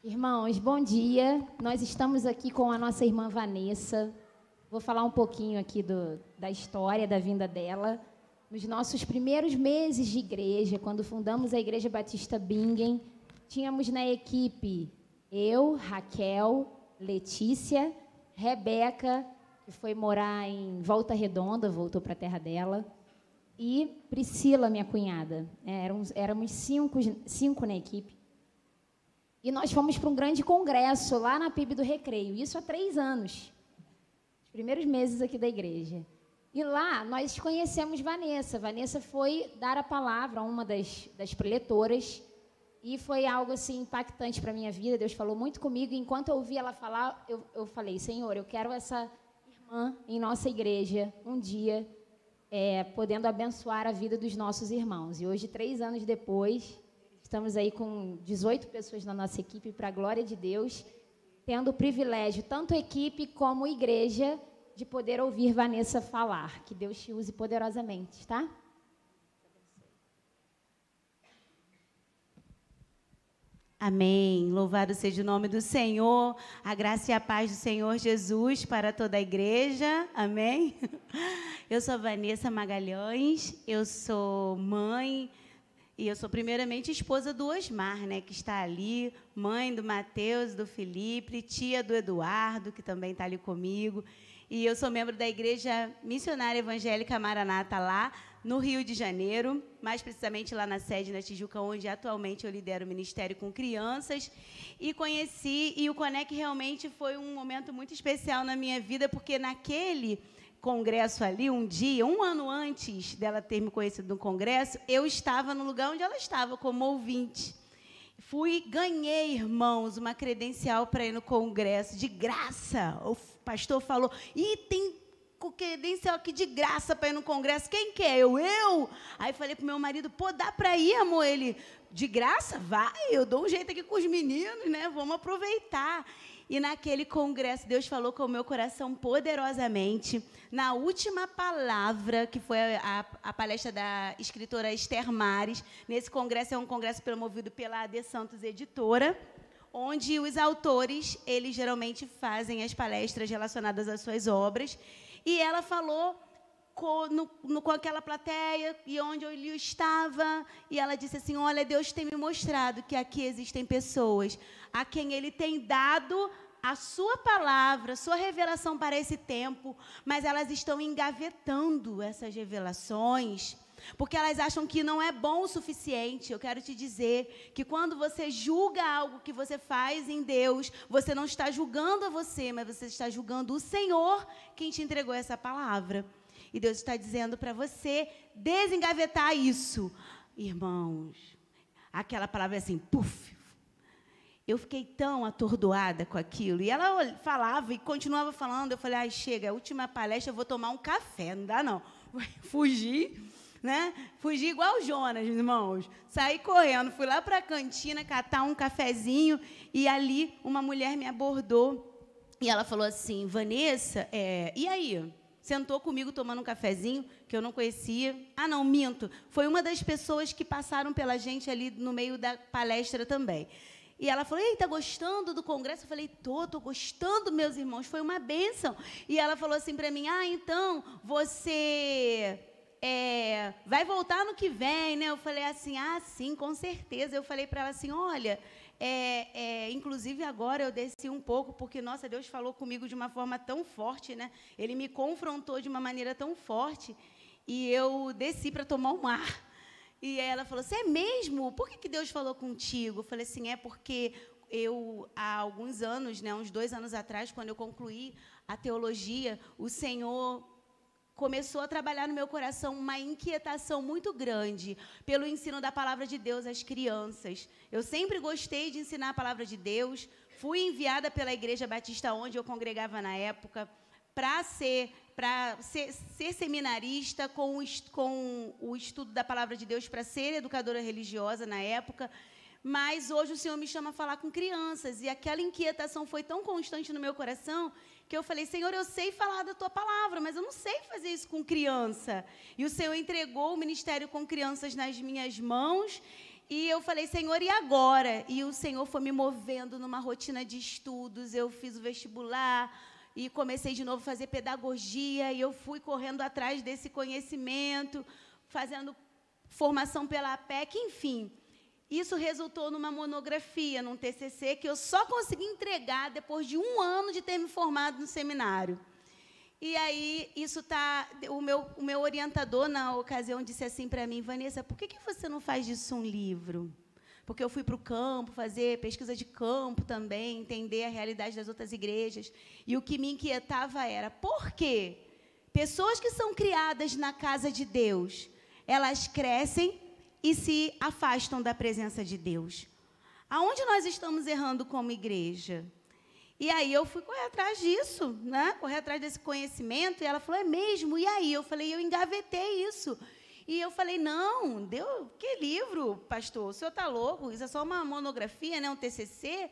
Irmãos, bom dia. Nós estamos aqui com a nossa irmã Vanessa. Vou falar um pouquinho aqui da história da vinda dela. Nos nossos primeiros meses de igreja, quando fundamos a Igreja Batista Bingen, tínhamos na equipe eu, Raquel, Letícia, Rebeca, que foi morar em Volta Redonda, voltou para a terra dela, e Priscila, minha cunhada. Éramos cinco na equipe. E nós fomos para um grande congresso lá na PIB do Recreio, isso há 3 anos, os primeiros meses aqui da igreja. E lá nós conhecemos Vanessa. Vanessa foi dar a palavra a uma das preletoras e foi algo assim impactante para a minha vida. Deus falou muito comigo. E enquanto eu ouvi ela falar, eu falei, Senhor, eu quero essa irmã em nossa igreja um dia, podendo abençoar a vida dos nossos irmãos. E hoje, 3 anos depois, estamos aí com 18 pessoas na nossa equipe, para a glória de Deus, tendo o privilégio, tanto equipe como igreja, de poder ouvir Vanessa falar. Que Deus te use poderosamente, tá? Amém. Louvado seja o nome do Senhor. A graça e a paz do Senhor Jesus para toda a igreja. Amém. Eu sou Vanessa Magalhães, eu sou mãe e eu sou primeiramente esposa do Osmar, né, que está ali, mãe do Mateus, do Felipe, tia do Eduardo, que também está ali comigo. E eu sou membro da Igreja Missionária Evangélica Maranata, lá no Rio de Janeiro, mais precisamente lá na sede, na Tijuca, onde atualmente eu lidero o ministério com crianças. E conheci, e o Conec realmente foi um momento muito especial na minha vida, porque naquele congresso ali, um dia, 1 ano antes dela ter me conhecido no congresso, eu estava no lugar onde ela estava, como ouvinte. Ganhei, irmãos, uma credencial para ir no congresso, de graça. O pastor falou, tem credencial aqui de graça para ir no congresso, quem quer? Eu? Aí falei para o meu marido, dá para ir, amor? Ele, de graça? Vai, eu dou um jeito aqui com os meninos, né? Vamos aproveitar. E naquele congresso, Deus falou com o meu coração poderosamente. Na última palavra, que foi a palestra da escritora Esther Mares, nesse congresso, é um congresso promovido pela AD Santos Editora, onde os autores, eles geralmente fazem as palestras relacionadas às suas obras. E ela falou com aquela plateia, e onde eu estava, e ela disse assim, olha, Deus tem me mostrado que aqui existem pessoas a quem Ele tem dado a sua palavra, sua revelação para esse tempo, mas elas estão engavetando essas revelações, porque elas acham que não é bom o suficiente. Eu quero te dizer que quando você julga algo que você faz em Deus, você não está julgando a você, mas você está julgando o Senhor, quem te entregou essa palavra. E Deus está dizendo para você desengavetar isso. Irmãos, aquela palavra é assim, puf. Eu fiquei tão atordoada com aquilo. E ela falava e continuava falando. Eu falei, chega, a última palestra eu vou tomar um café, não dá não. Fugi, né? Fugi igual o Jonas, irmãos. Saí correndo, fui lá para a cantina catar um cafezinho e ali uma mulher me abordou. E ela falou assim, Vanessa, e aí? Sentou comigo tomando um cafezinho, que eu não conhecia. Não, minto. Foi uma das pessoas que passaram pela gente ali no meio da palestra também. E ela falou, tá gostando do congresso? Eu falei, tô gostando, meus irmãos, foi uma bênção. E ela falou assim para mim, então, você vai voltar no que vem, né? Eu falei assim, sim, com certeza. Eu falei para ela assim, olha, inclusive agora eu desci um pouco, porque, nossa, Deus falou comigo de uma forma tão forte, né? Ele me confrontou de uma maneira tão forte, e eu desci para tomar um ar. E ela falou assim, é mesmo? Por que Deus falou contigo? Eu falei assim, porque há alguns anos, né, uns 2 anos atrás, quando eu concluí a teologia, o Senhor começou a trabalhar no meu coração uma inquietação muito grande pelo ensino da palavra de Deus às crianças. Eu sempre gostei de ensinar a palavra de Deus, fui enviada pela Igreja Batista, onde eu congregava na época, para ser seminarista, com o estudo da palavra de Deus, para ser educadora religiosa na época. Mas hoje o Senhor me chama a falar com crianças, e aquela inquietação foi tão constante no meu coração, que eu falei, Senhor, eu sei falar da Tua palavra, mas eu não sei fazer isso com criança. E o Senhor entregou o ministério com crianças nas minhas mãos, E eu falei, Senhor, e agora? E o Senhor foi me movendo numa rotina de estudos. Eu fiz o vestibular e comecei de novo a fazer pedagogia. E eu fui correndo atrás desse conhecimento, fazendo formação pela APEC, enfim. Isso resultou numa monografia, num TCC, que eu só consegui entregar depois de 1 ano de ter me formado no seminário. E aí, o meu orientador, na ocasião, disse assim para mim, Vanessa, por que você não faz disso um livro? Porque eu fui para o campo, fazer pesquisa de campo também, entender a realidade das outras igrejas. E o que me inquietava era, por quê? Pessoas que são criadas na casa de Deus, elas crescem e se afastam da presença de Deus. Aonde nós estamos errando como igreja? E aí eu fui correr atrás disso, né? Correr atrás desse conhecimento, e ela falou, é mesmo? E aí? Eu falei, eu engavetei isso. E eu falei, não, que livro, pastor? O senhor está louco? Isso é só uma monografia, né? Um TCC?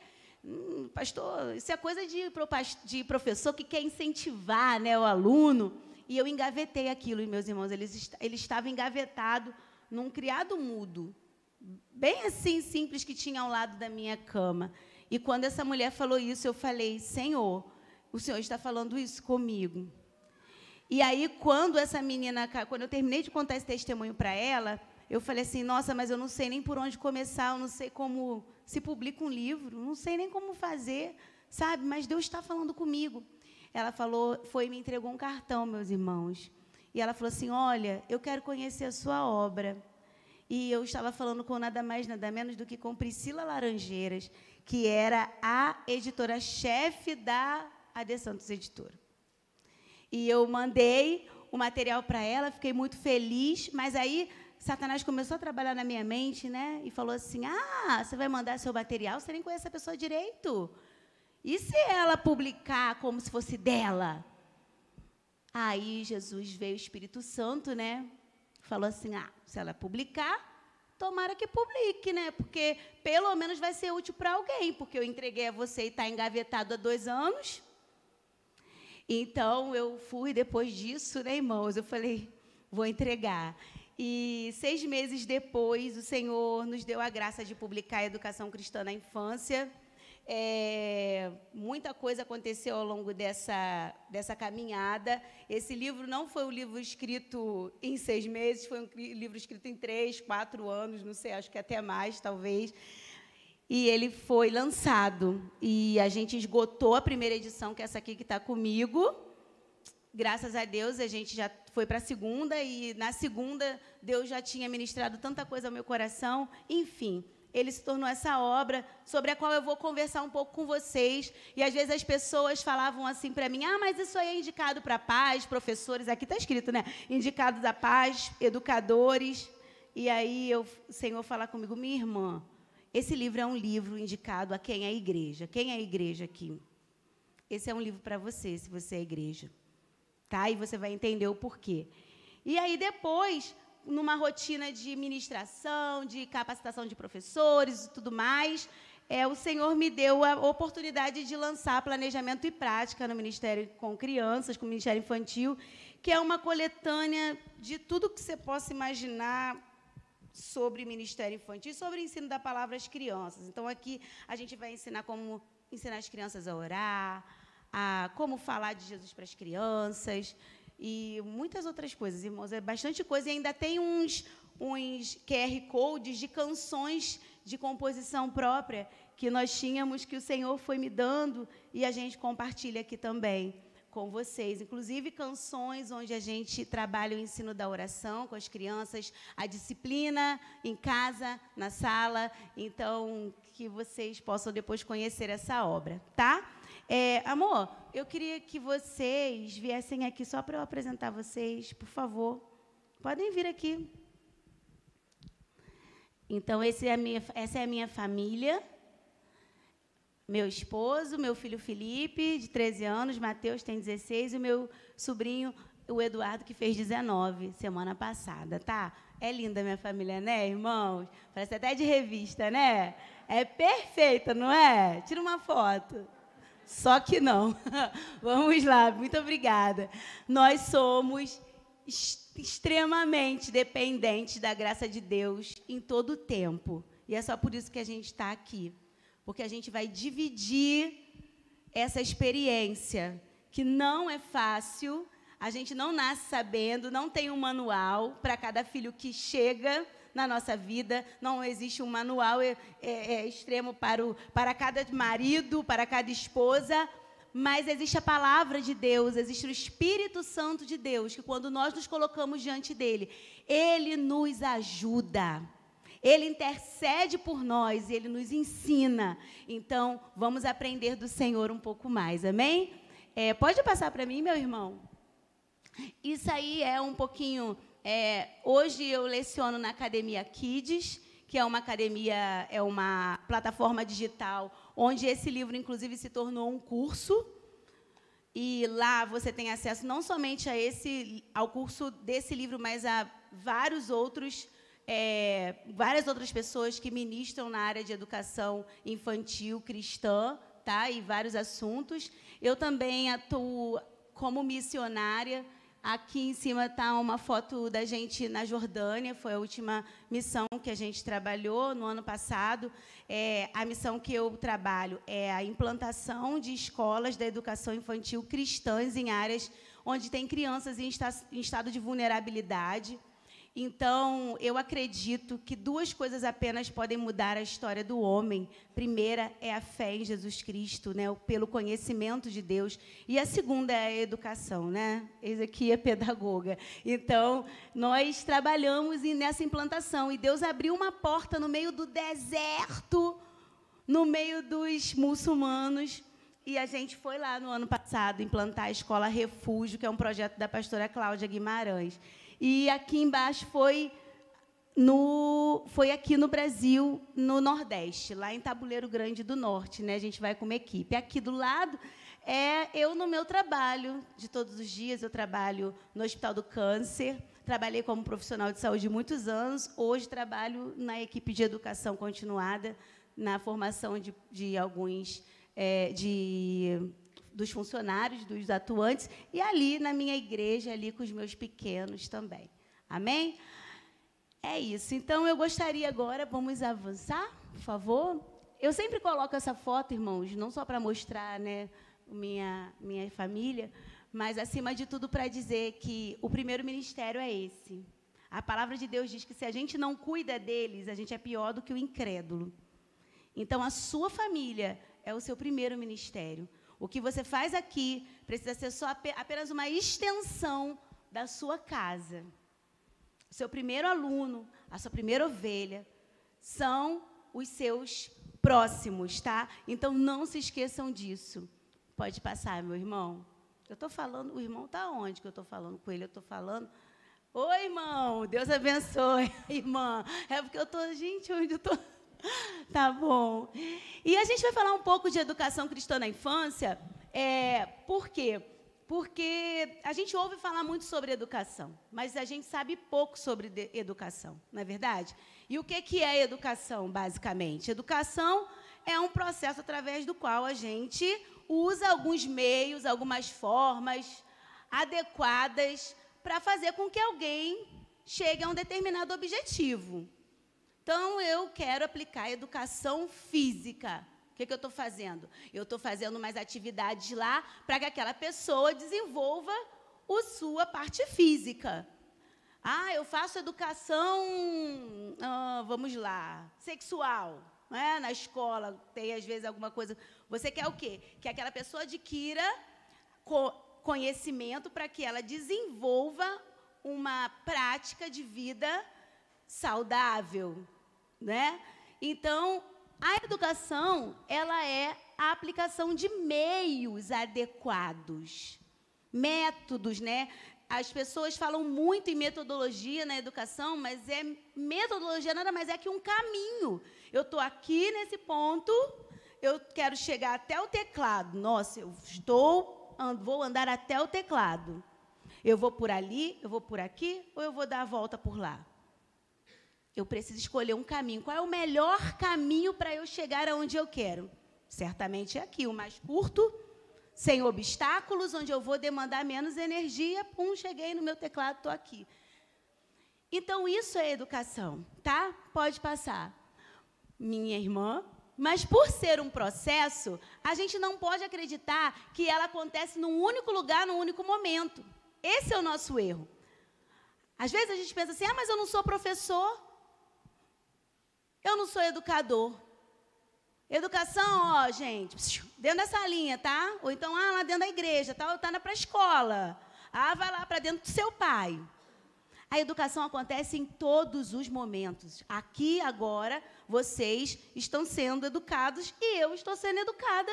Pastor, isso é coisa de professor que quer incentivar, né, o aluno. E eu engavetei aquilo, e meus irmãos, ele estava engavetado num criado mudo, bem assim, simples, que tinha ao lado da minha cama. E quando essa mulher falou isso, eu falei, Senhor, o Senhor está falando isso comigo. E aí, quando eu terminei de contar esse testemunho para ela, eu falei assim, nossa, mas eu não sei nem por onde começar, eu não sei como se publica um livro, não sei nem como fazer, sabe? Mas Deus está falando comigo. Ela falou, e me entregou um cartão, meus irmãos. E ela falou assim, olha, eu quero conhecer a sua obra. E eu estava falando com nada mais, nada menos do que com Priscila Laranjeiras, que era a editora-chefe da AD Santos Editora. E eu mandei o material para ela, fiquei muito feliz, mas aí Satanás começou a trabalhar na minha mente, né? E falou assim, você vai mandar seu material, você nem conhece a pessoa direito. E se ela publicar como se fosse dela? Aí Jesus veio, o Espírito Santo, né? Falou assim, se ela publicar, tomara que publique, né? Porque pelo menos vai ser útil para alguém, porque eu entreguei a você e está engavetado há 2 anos. Então, eu fui depois disso, né, irmãos? Eu falei, vou entregar. E 6 meses depois, o Senhor nos deu a graça de publicar a Educação Cristã na Infância. Muita coisa aconteceu ao longo dessa caminhada. Esse livro não foi um livro escrito em 6 meses, foi um livro escrito em 3, 4 anos, não sei, acho que até mais, talvez. E ele foi lançado. E a gente esgotou a primeira edição, que é essa aqui que está comigo. Graças a Deus, a gente já foi para a segunda, e na segunda, Deus já tinha ministrado tanta coisa ao meu coração. Enfim, ele se tornou essa obra sobre a qual eu vou conversar um pouco com vocês. E, às vezes, as pessoas falavam assim para mim, mas isso aí é indicado para pais, professores, aqui está escrito, né? Indicados a pais, educadores. E aí o Senhor fala comigo, minha irmã, esse livro é um livro indicado a quem é a igreja. Quem é a igreja aqui? Esse é um livro para você, se você é a igreja. Tá? E você vai entender o porquê. E aí, depois, numa rotina de ministração, de capacitação de professores e tudo mais, o Senhor me deu a oportunidade de lançar Planejamento e Prática no Ministério com Crianças, com o Ministério Infantil, que é uma coletânea de tudo que você possa imaginar sobre Ministério Infantil e sobre o ensino da palavra às crianças. Então, aqui, a gente vai ensinar como ensinar as crianças a orar, como falar de Jesus para as crianças e muitas outras coisas, irmãos. É bastante coisa. E ainda tem uns QR Codes de canções de composição própria que nós tínhamos, que o Senhor foi me dando, e a gente compartilha aqui também com vocês. Inclusive, canções onde a gente trabalha o ensino da oração com as crianças, a disciplina em casa, na sala. Então, que vocês possam depois conhecer essa obra, tá? Amor, eu queria que vocês viessem aqui só para eu apresentar vocês, por favor. Podem vir aqui. Então, essa é a minha família. Meu esposo, meu filho Felipe, de 13 anos, Mateus tem 16, e o meu sobrinho, o Eduardo, que fez 19 semana passada, tá? É linda a minha família, né, irmãos? Parece até de revista, né? É perfeita, não é? Tira uma foto. Só que não. Vamos lá, muito obrigada. Nós somos extremamente dependentes da graça de Deus em todo o tempo. E é só por isso que a gente está aqui. Porque a gente vai dividir essa experiência, que não é fácil, a gente não nasce sabendo, não tem um manual para cada filho que chega na nossa vida, não existe um manual extremo para cada marido, para cada esposa, mas existe a palavra de Deus, existe o Espírito Santo de Deus, que quando nós nos colocamos diante dele, ele nos ajuda, ele intercede por nós, ele nos ensina. Então, vamos aprender do Senhor um pouco mais, amém? Pode passar para mim, meu irmão? Isso aí é um pouquinho... hoje eu leciono na Academia Kids, que é uma academia, é uma plataforma digital, onde esse livro, inclusive, se tornou um curso. E lá você tem acesso não somente ao curso desse livro, mas a várias outras pessoas que ministram na área de educação infantil cristã, tá? E vários assuntos. Eu também atuo como missionária. Aqui em cima está uma foto da gente na Jordânia, foi a última missão que a gente trabalhou no ano passado. A missão que eu trabalho é a implantação de escolas da educação infantil cristãs em áreas onde tem crianças em estado de vulnerabilidade. Então, eu acredito que duas coisas apenas podem mudar a história do homem. Primeira é a fé em Jesus Cristo, né, pelo conhecimento de Deus. E a segunda é a educação, né? Eis aqui é pedagoga. Então, nós trabalhamos nessa implantação. E Deus abriu uma porta no meio do deserto, no meio dos muçulmanos. E a gente foi lá no ano passado implantar a Escola Refúgio, que é um projeto da pastora Cláudia Guimarães. E aqui embaixo foi aqui no Brasil, no Nordeste, lá em Tabuleiro Grande do Norte, né? A gente vai com uma equipe. Aqui do lado eu no meu trabalho de todos os dias, eu trabalho no Hospital do Câncer, trabalhei como profissional de saúde muitos anos, hoje trabalho na equipe de educação continuada, na formação de alguns dos funcionários, dos atuantes, e ali na minha igreja, ali com os meus pequenos também. Amém? É isso. Então, eu gostaria agora, vamos avançar, por favor? Eu sempre coloco essa foto, irmãos, não só para mostrar, né, minha família, mas, acima de tudo, para dizer que o primeiro ministério é esse. A palavra de Deus diz que, se a gente não cuida deles, a gente é pior do que o incrédulo. Então, a sua família é o seu primeiro ministério. O que você faz aqui precisa ser só apenas uma extensão da sua casa. O seu primeiro aluno, a sua primeira ovelha, são os seus próximos, tá? Então, não se esqueçam disso. Pode passar, meu irmão. Eu estou falando, o irmão está onde que eu estou falando com ele? Eu estou falando... Oi, irmão, Deus abençoe, irmã. É porque eu estou... Gente, onde eu estou... Tá bom. E a gente vai falar um pouco de educação cristã na infância. Por quê? Porque a gente ouve falar muito sobre educação, mas a gente sabe pouco sobre educação, não é verdade? E o que é educação, basicamente? Educação é um processo através do qual a gente usa alguns meios, algumas formas adequadas para fazer com que alguém chegue a um determinado objetivo. Então, eu quero aplicar a educação física. O que eu estou fazendo? Eu estou fazendo umas atividades lá para que aquela pessoa desenvolva a sua parte física. Eu faço educação, vamos lá, sexual. Né? Na escola, tem, às vezes, alguma coisa... Você quer o quê? Que aquela pessoa adquira conhecimento para que ela desenvolva uma prática de vida saudável. Né? Então, a educação, ela é a aplicação de meios adequados, métodos, né? As pessoas falam muito em metodologia na educação, mas metodologia nada mais é que um caminho. Eu estou aqui nesse ponto, eu quero chegar até o teclado. Nossa, vou andar até o teclado. Eu vou por ali, eu vou por aqui, ou eu vou dar a volta por lá? Eu preciso escolher um caminho. Qual é o melhor caminho para eu chegar aonde eu quero? Certamente é aqui, o mais curto, sem obstáculos, onde eu vou demandar menos energia. Cheguei no meu teclado, estou aqui. Então, isso é educação, tá? Pode passar. Minha irmã, mas por ser um processo, a gente não pode acreditar que ela acontece num único lugar, num único momento. Esse é o nosso erro. Às vezes a gente pensa assim, mas eu não sou professor, eu não sou educador. Educação, ó, gente, dentro dessa linha, tá? Ou então, lá dentro da igreja, tá para a escola. Vai lá para dentro do seu pai. A educação acontece em todos os momentos. Aqui, agora, vocês estão sendo educados e eu estou sendo educada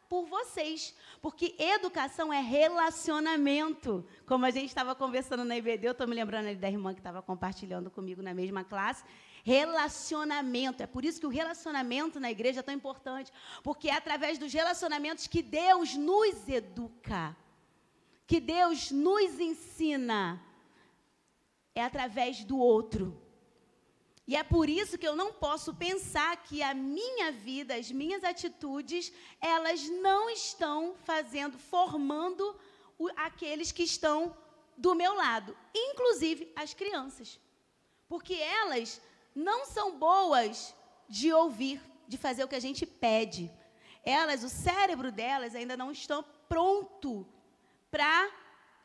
por vocês. Porque educação é relacionamento. Como a gente estava conversando na IBD, eu estou me lembrando ali da irmã que estava compartilhando comigo na mesma classe. Relacionamento. É por isso que o relacionamento na igreja é tão importante. Porque é através dos relacionamentos que Deus nos educa. Que Deus nos ensina. É através do outro. E é por isso que eu não posso pensar que a minha vida, as minhas atitudes, elas não estão formando aqueles que estão do meu lado, inclusive as crianças. Porque elas não são boas de ouvir, de fazer o que a gente pede. O cérebro delas ainda não estão pronto para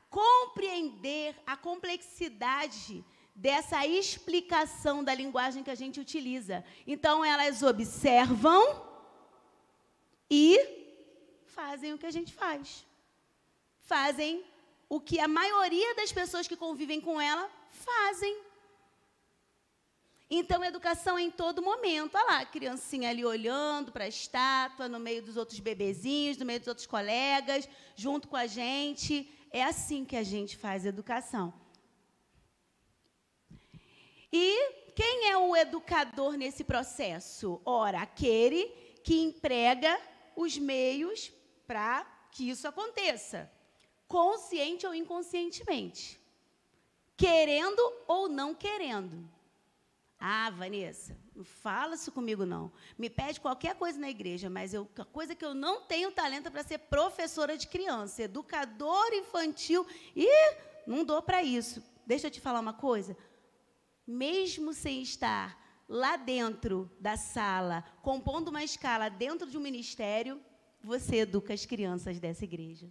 compreender a complexidade dessa explicação da linguagem que a gente utiliza. Então, elas observam e fazem o que a gente faz. Fazem o que a maioria das pessoas que convivem com ela fazem. Então, educação é em todo momento. Olha lá, a criancinha ali olhando para a estátua, no meio dos outros bebezinhos, no meio dos outros colegas, junto com a gente. É assim que a gente faz educação. E quem é o educador nesse processo? Ora, aquele que emprega os meios para que isso aconteça, consciente ou inconscientemente, querendo ou não querendo. Vanessa, não fala isso comigo, não. Me pede qualquer coisa na igreja, mas a coisa que eu não tenho talento é para ser professora de criança, educadora infantil, e não dou para isso. Deixa eu te falar uma coisa. Mesmo sem estar lá dentro da sala, compondo uma escala dentro de um ministério, você educa as crianças dessa igreja.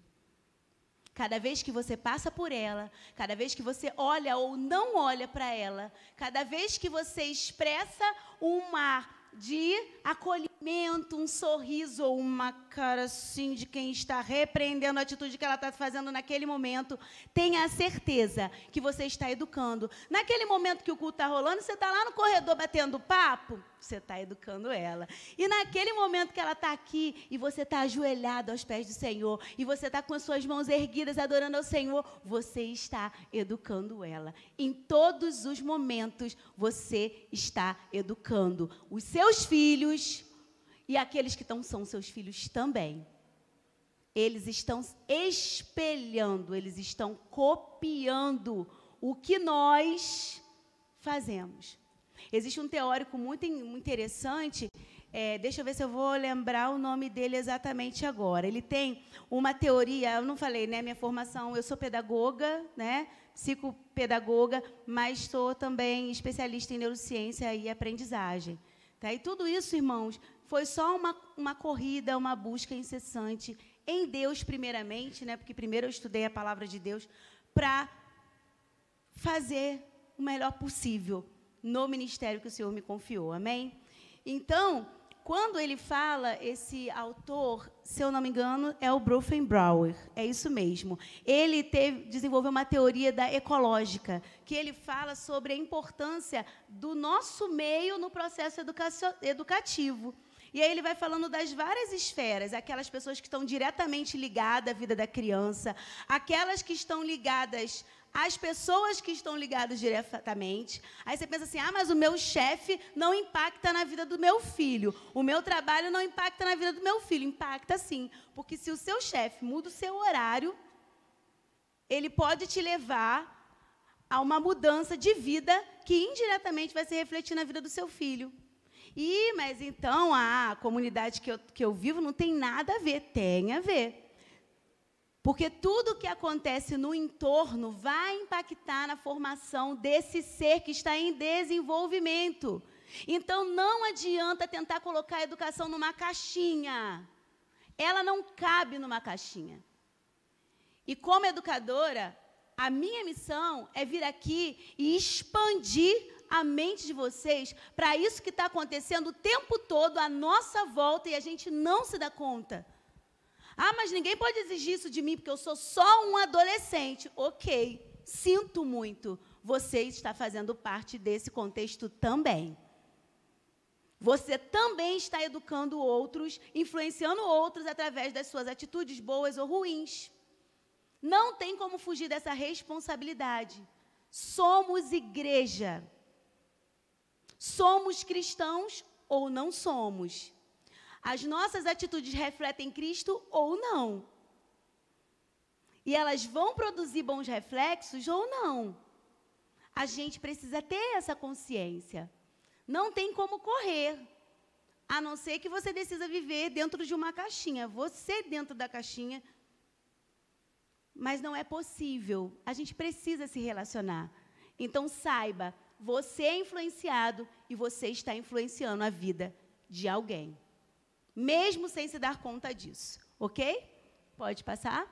Cada vez que você passa por ela, cada vez que você olha ou não olha para ela, cada vez que você expressa um ar de acolhimento, um sorriso ou uma cara assim de quem está repreendendo a atitude que ela está fazendo naquele momento, tenha a certeza que você está educando. Naquele momento que o culto está rolando, você está lá no corredor batendo papo, você está educando ela. E naquele momento que ela está aqui e você está ajoelhado aos pés do Senhor e você está com as suas mãos erguidas adorando ao Senhor, você está educando ela. Em todos os momentos, você está educando os seus filhos e aqueles que são seus filhos também. Eles estão espelhando, eles estão copiando o que nós fazemos. Existe um teórico muito interessante, deixa eu ver se eu vou lembrar o nome dele exatamente agora. Ele tem uma teoria, eu não falei, né, minha formação, eu sou pedagoga, né, psicopedagoga, mas sou também especialista em neurociência e aprendizagem. Tá? E tudo isso, irmãos, foi só uma corrida, uma busca incessante em Deus, primeiramente, né, porque primeiro eu estudei a palavra de Deus, para fazer o melhor possível no ministério que o Senhor me confiou, amém? Então, quando ele fala, esse autor, se eu não me engano, é o Brufenbauer, é isso mesmo. Ele desenvolveu uma teoria ecológica, que ele fala sobre a importância do nosso meio no processo educativo. E aí ele vai falando das várias esferas, aquelas pessoas que estão diretamente ligadas à vida da criança, aquelas que estão ligadas as pessoas que estão ligadas diretamente. Aí você pensa assim, mas o meu chefe não impacta na vida do meu filho. O meu trabalho não impacta na vida do meu filho. Impacta sim, porque se o seu chefe muda o seu horário, ele pode te levar a uma mudança de vida que indiretamente vai se refletir na vida do seu filho. Mas então a comunidade que eu vivo não tem nada a ver. Tem a ver. Porque tudo que acontece no entorno vai impactar na formação desse ser que está em desenvolvimento. Então, não adianta tentar colocar a educação numa caixinha. Ela não cabe numa caixinha. E como educadora, a minha missão é vir aqui e expandir a mente de vocês para isso que está acontecendo o tempo todo à nossa volta e a gente não se dá conta. Ah, mas ninguém pode exigir isso de mim porque eu sou só um adolescente. Ok, sinto muito. Você está fazendo parte desse contexto também. Você também está educando outros, influenciando outros através das suas atitudes boas ou ruins. Não tem como fugir dessa responsabilidade. Somos igreja. Somos cristãos ou não somos. As nossas atitudes refletem Cristo ou não. E elas vão produzir bons reflexos ou não. A gente precisa ter essa consciência. Não tem como correr, a não ser que você decida viver dentro de uma caixinha. Você dentro da caixinha. Mas não é possível. A gente precisa se relacionar. Então, saiba, você é influenciado e você está influenciando a vida de alguém. Mesmo sem se dar conta disso. Ok? Pode passar?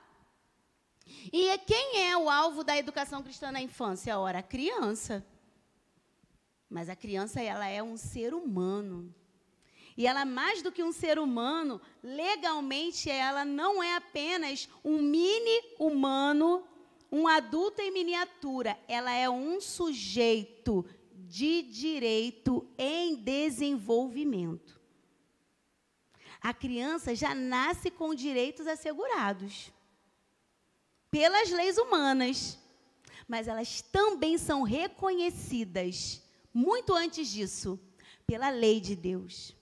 E quem é o alvo da educação cristã na infância? Ora, a criança. Mas a criança, ela é um ser humano. E ela, mais do que um ser humano, legalmente, ela não é apenas um mini-humano, um adulto em miniatura. Ela é um sujeito de direito em desenvolvimento. A criança já nasce com direitos assegurados pelas leis humanas, mas elas também são reconhecidas, muito antes disso, pela lei de Deus.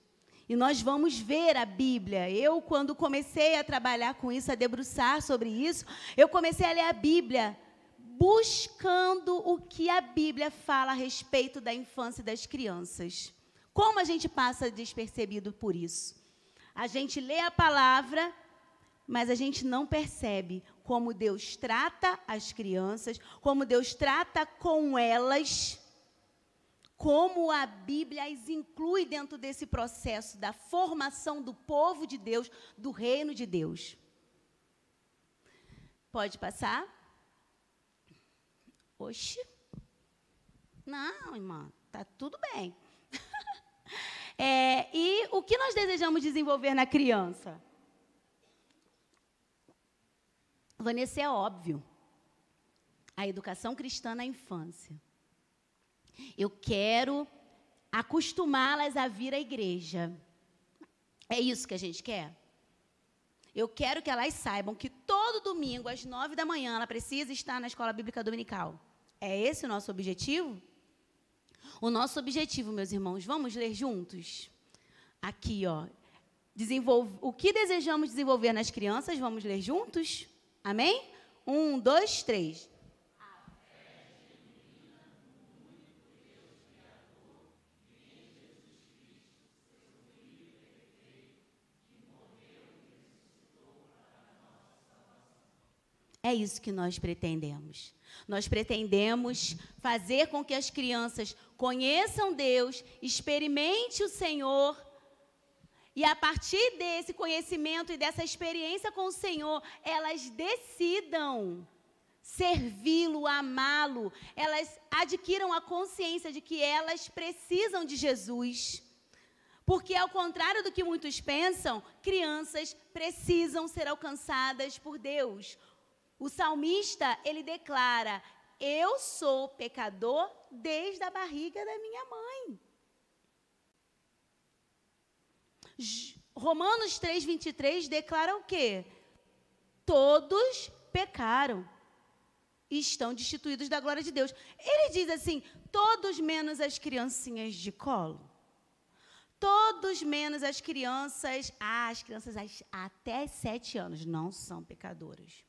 E nós vamos ver a Bíblia. Eu, quando comecei a trabalhar com isso, a debruçar sobre isso, eu comecei a ler a Bíblia, buscando o que a Bíblia fala a respeito da infância e das crianças. Como a gente passa despercebido por isso? A gente lê a palavra, mas a gente não percebe como Deus trata as crianças, como Deus trata com elas, como a Bíblia as inclui dentro desse processo da formação do povo de Deus, do reino de Deus. Pode passar? Oxe. Não, irmã, tá tudo bem. E o que nós desejamos desenvolver na criança? Vanessa, é óbvio. A educação cristã na infância. Eu quero acostumá-las a vir à igreja. É isso que a gente quer? Eu quero que elas saibam que todo domingo, às 9 da manhã, ela precisa estar na escola bíblica dominical. É esse o nosso objetivo? O nosso objetivo, meus irmãos, vamos ler juntos? Aqui, ó. O que desejamos desenvolver nas crianças, vamos ler juntos? Amém? 1, 2, 3. É isso que nós pretendemos. Nós pretendemos fazer com que as crianças conheçam Deus, experimentem o Senhor, e a partir desse conhecimento e dessa experiência com o Senhor, elas decidam servi-lo, amá-lo, elas adquiram a consciência de que elas precisam de Jesus. Porque, ao contrário do que muitos pensam, crianças precisam ser alcançadas por Deus. O salmista, ele declara: eu sou pecador desde a barriga da minha mãe. Romanos 3:23 declara o quê? Todos pecaram e estão destituídos da glória de Deus. Ele diz assim: todos menos as criancinhas de colo. Todos menos as crianças até 7 anos não são pecadoras.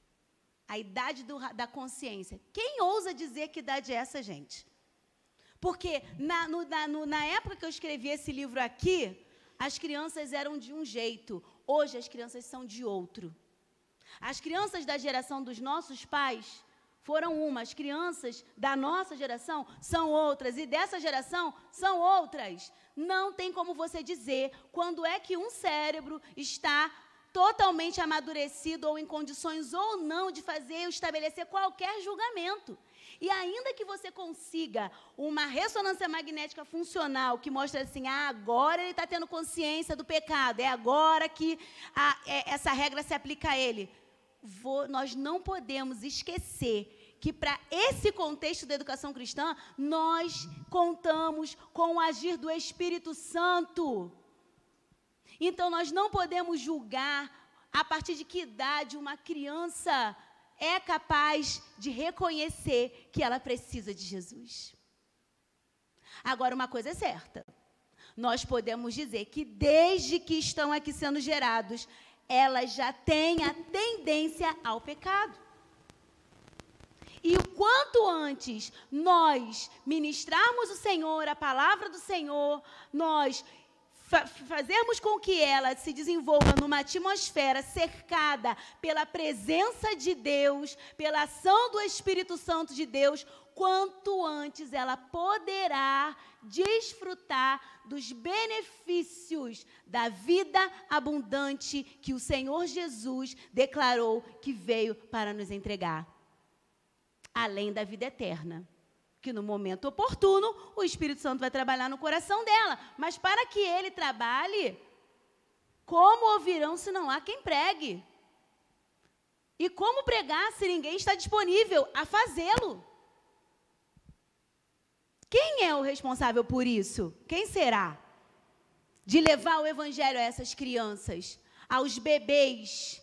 A idade da consciência. Quem ousa dizer que idade é essa, gente? Porque na época que eu escrevi esse livro aqui, as crianças eram de um jeito. Hoje as crianças são de outro. As crianças da geração dos nossos pais foram uma, as crianças da nossa geração são outras, e dessa geração são outras. Não tem como você dizer quando é que um cérebro está totalmente amadurecido ou em condições ou não de fazer ou estabelecer qualquer julgamento. E ainda que você consiga uma ressonância magnética funcional que mostra assim, agora ele está tendo consciência do pecado, é agora que essa regra se aplica a ele. Nós não podemos esquecer que para esse contexto da educação cristã, nós contamos com o agir do Espírito Santo. Então, nós não podemos julgar a partir de que idade uma criança é capaz de reconhecer que ela precisa de Jesus. Agora, uma coisa é certa. Nós podemos dizer que desde que estão aqui sendo gerados, elas já têm a tendência ao pecado. E o quanto antes nós ministrarmos o Senhor, a palavra do Senhor, nós fazermos com que ela se desenvolva numa atmosfera cercada pela presença de Deus, pela ação do Espírito Santo de Deus, quanto antes ela poderá desfrutar dos benefícios da vida abundante que o Senhor Jesus declarou que veio para nos entregar. Além da vida eterna, que no momento oportuno o Espírito Santo vai trabalhar no coração dela. Mas para que ele trabalhe, como ouvirão se não há quem pregue? E como pregar se ninguém está disponível a fazê-lo? Quem é o responsável por isso? Quem será? De levar o evangelho a essas crianças, aos bebês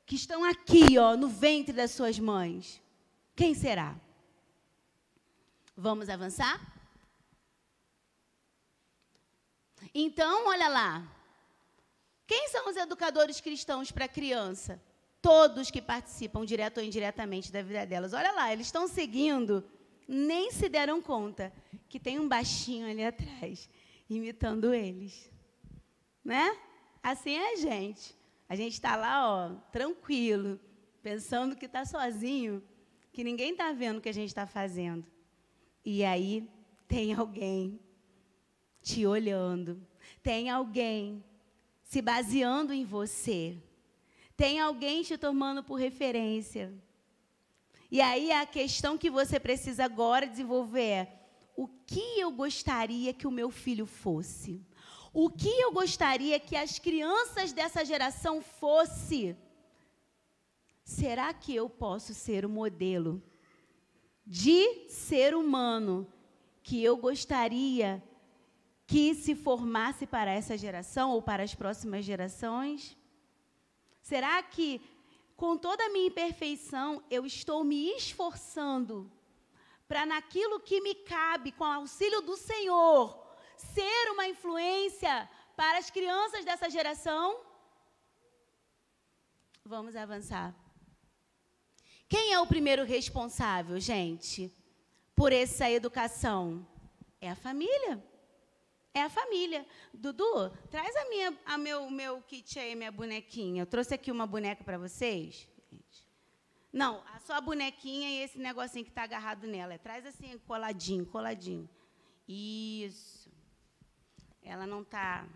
que estão aqui, no ventre das suas mães. Quem será? Vamos avançar? Então, olha lá. Quem são os educadores cristãos para a criança? Todos que participam, direto ou indiretamente, da vida delas. Olha lá, eles estão seguindo, nem se deram conta que tem um baixinho ali atrás, imitando eles. Né? Assim é a gente. A gente está lá, tranquilo, pensando que está sozinho, que ninguém está vendo o que a gente está fazendo. E aí tem alguém te olhando, tem alguém se baseando em você, tem alguém te tomando por referência. E aí a questão que você precisa agora desenvolver é: o que eu gostaria que o meu filho fosse? O que eu gostaria que as crianças dessa geração fossem? Será que eu posso ser o modelo de ser humano que eu gostaria que se formasse para essa geração ou para as próximas gerações? Será que, com toda a minha imperfeição, eu estou me esforçando para, naquilo que me cabe, com o auxílio do Senhor, ser uma influência para as crianças dessa geração? Vamos avançar. Quem é o primeiro responsável, gente, por essa educação? É a família. É a família. Dudu, traz meu kit aí, minha bonequinha. Eu trouxe aqui uma boneca para vocês. Não, só a bonequinha e esse negocinho que está agarrado nela. Traz assim, coladinho, coladinho. Isso. Ela não está...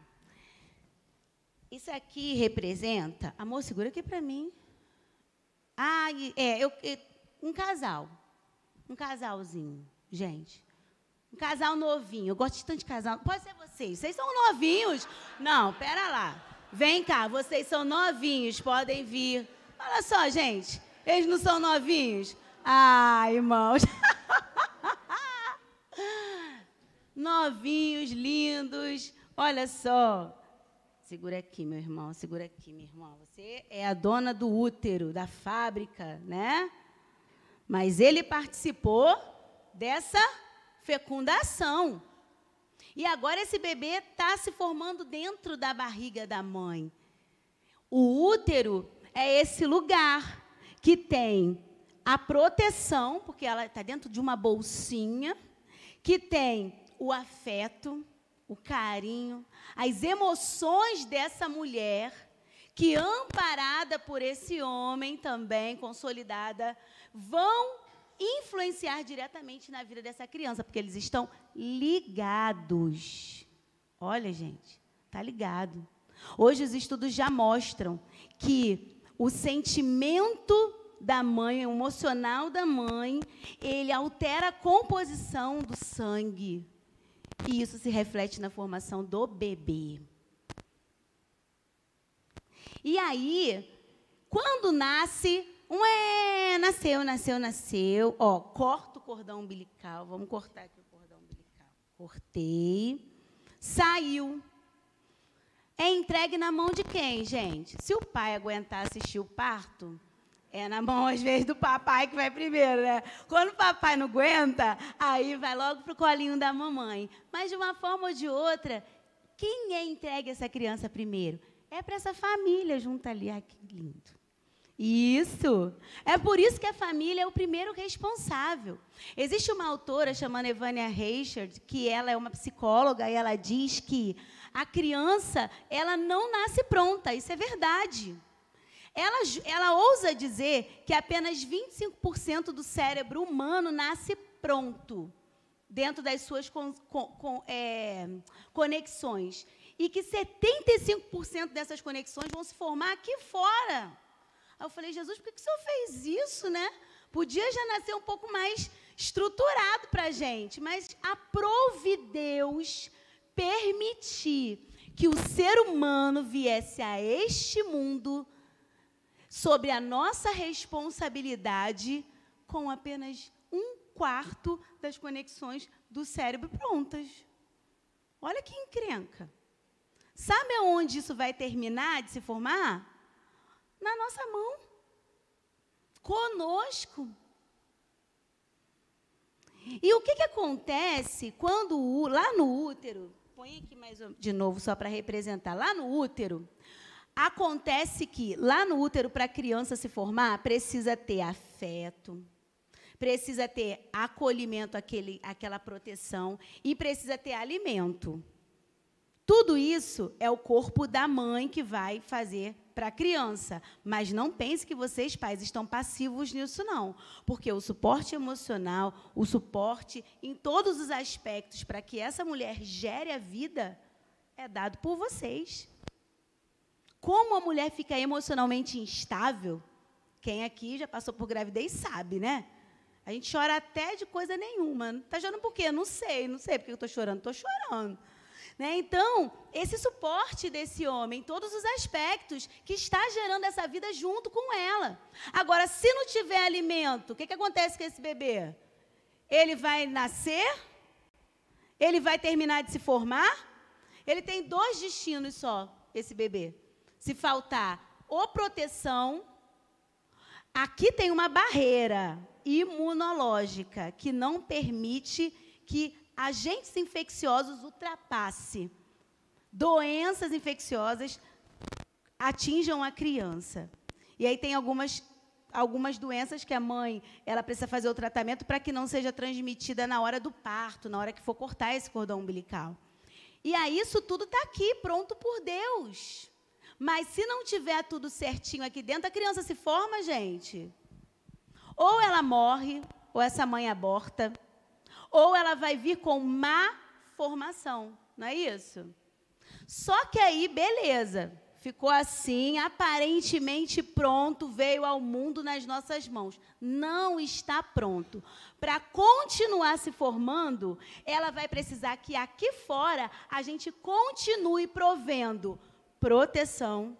Isso aqui representa... Amor, segura aqui para mim. Um casal. Um casalzinho, gente. Um casal novinho. Eu gosto de tanto de casal. Pode ser vocês. Vocês são novinhos. Não, pera lá. Vem cá, vocês são novinhos. Podem vir. Olha só, gente. Eles não são novinhos? Irmãos. Novinhos, lindos. Olha só. Segura aqui, meu irmão. Segura aqui, minha irmã. Você é a dona do útero, da fábrica, né? Mas ele participou dessa fecundação. E agora esse bebê está se formando dentro da barriga da mãe. O útero é esse lugar que tem a proteção, porque ela está dentro de uma bolsinha, que tem o afeto, o carinho, as emoções dessa mulher, que, amparada por esse homem também, consolidada, vão influenciar diretamente na vida dessa criança, porque eles estão ligados. Olha, gente, está ligado. Hoje os estudos já mostram que o sentimento da mãe, o emocional da mãe, ele altera a composição do sangue. E isso se reflete na formação do bebê. E aí, quando nasce, nasceu. Ó, corta o cordão umbilical. Vamos cortar aqui o cordão umbilical. Cortei. Saiu. É entregue na mão de quem, gente? Se o pai aguentar assistir o parto, é na mão, às vezes, do papai que vai primeiro, né? Quando o papai não aguenta, aí vai logo para o colinho da mamãe. Mas, de uma forma ou de outra, quem é entregue essa criança primeiro? É para essa família junto ali. Ai, que lindo. Isso. É por isso que a família é o primeiro responsável. Existe uma autora chamada Evania Reichard, que ela é uma psicóloga, e ela diz que a criança, ela não nasce pronta. Isso é verdade. Ela ousa dizer que apenas 25% do cérebro humano nasce pronto, dentro das suas conexões. E que 75% dessas conexões vão se formar aqui fora. Aí eu falei, Jesus, por que o Senhor fez isso, né? Podia já nascer um pouco mais estruturado para a gente, mas aprove Deus permitir que o ser humano viesse a este mundo sobre a nossa responsabilidade com apenas 1/4 das conexões do cérebro prontas. Olha que encrenca. Sabe aonde isso vai terminar de se formar? Na nossa mão. Conosco. E o que acontece quando, lá no útero, põe aqui mais de novo só para representar, lá no útero, acontece que, lá no útero, para a criança se formar, precisa ter afeto, precisa ter acolhimento, aquela proteção, e precisa ter alimento. Tudo isso é o corpo da mãe que vai fazer para a criança. Mas não pense que vocês, pais, estão passivos nisso, não. Porque o suporte emocional, o suporte em todos os aspectos para que essa mulher gere a vida, é dado por vocês. Como a mulher fica emocionalmente instável, quem aqui já passou por gravidez sabe, né? A gente chora até de coisa nenhuma. Está chorando por quê? Não sei porque eu estou chorando. Estou chorando. Né? Então, esse suporte desse homem, em todos os aspectos, que está gerando essa vida junto com ela. Agora, se não tiver alimento, o que acontece com esse bebê? Ele vai nascer? Ele vai terminar de se formar? Ele tem 2 destinos só, esse bebê. Se faltar ou proteção, aqui tem uma barreira imunológica que não permite que agentes infecciosos ultrapassem. Doenças infecciosas atinjam a criança. E aí tem algumas doenças que a mãe ela precisa fazer o tratamento para que não seja transmitida na hora do parto, na hora que for cortar esse cordão umbilical. E aí isso tudo está aqui, pronto por Deus. Mas se não tiver tudo certinho aqui dentro, a criança se forma, gente. Ou ela morre, ou essa mãe aborta, ou ela vai vir com má formação, não é isso? Só que aí, beleza, ficou assim, aparentemente pronto, veio ao mundo nas nossas mãos. Não está pronto. Para continuar se formando, ela vai precisar que aqui fora a gente continue provendo proteção,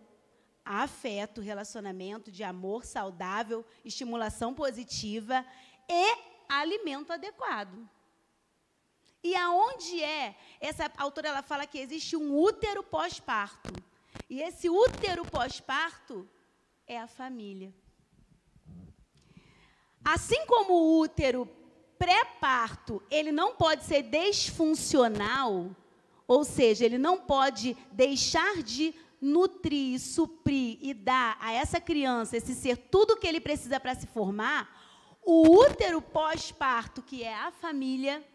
afeto, relacionamento de amor saudável, estimulação positiva e alimento adequado. E aonde essa autora ela fala que existe um útero pós-parto. E esse útero pós-parto é a família. Assim como o útero pré-parto, ele não pode ser disfuncional, ou seja, ele não pode deixar de nutrir, suprir e dar a essa criança, esse ser, tudo o que ele precisa para se formar, o útero pós-parto, que é a família,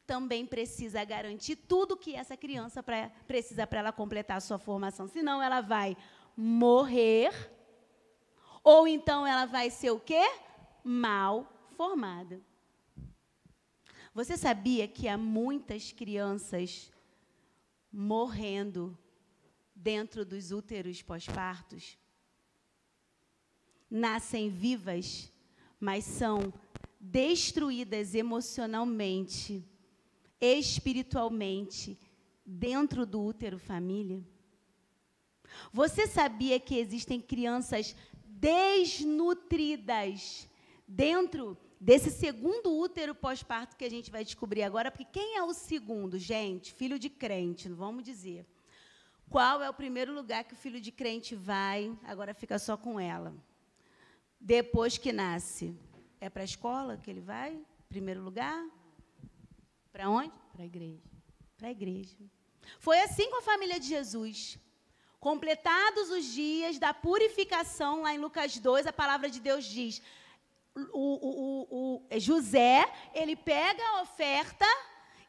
também precisa garantir tudo que essa criança precisa para ela completar a sua formação. Senão, ela vai morrer, ou então ela vai ser o quê? Mal formada. Você sabia que há muitas crianças morrendo dentro dos úteros pós-partos? Nascem vivas, mas são destruídas emocionalmente, espiritualmente, dentro do útero família? Você sabia que existem crianças desnutridas dentro desse segundo útero pós-parto que a gente vai descobrir agora? Porque quem é o segundo, gente? Filho de crente, vamos dizer. Qual é o primeiro lugar que o filho de crente vai? Agora fica só com ela. Depois que nasce. É para a escola que ele vai? Primeiro lugar? Para onde? Para a igreja. Para a igreja. Foi assim com a família de Jesus. Completados os dias da purificação, lá em Lucas 2, a palavra de Deus diz, José, ele pega a oferta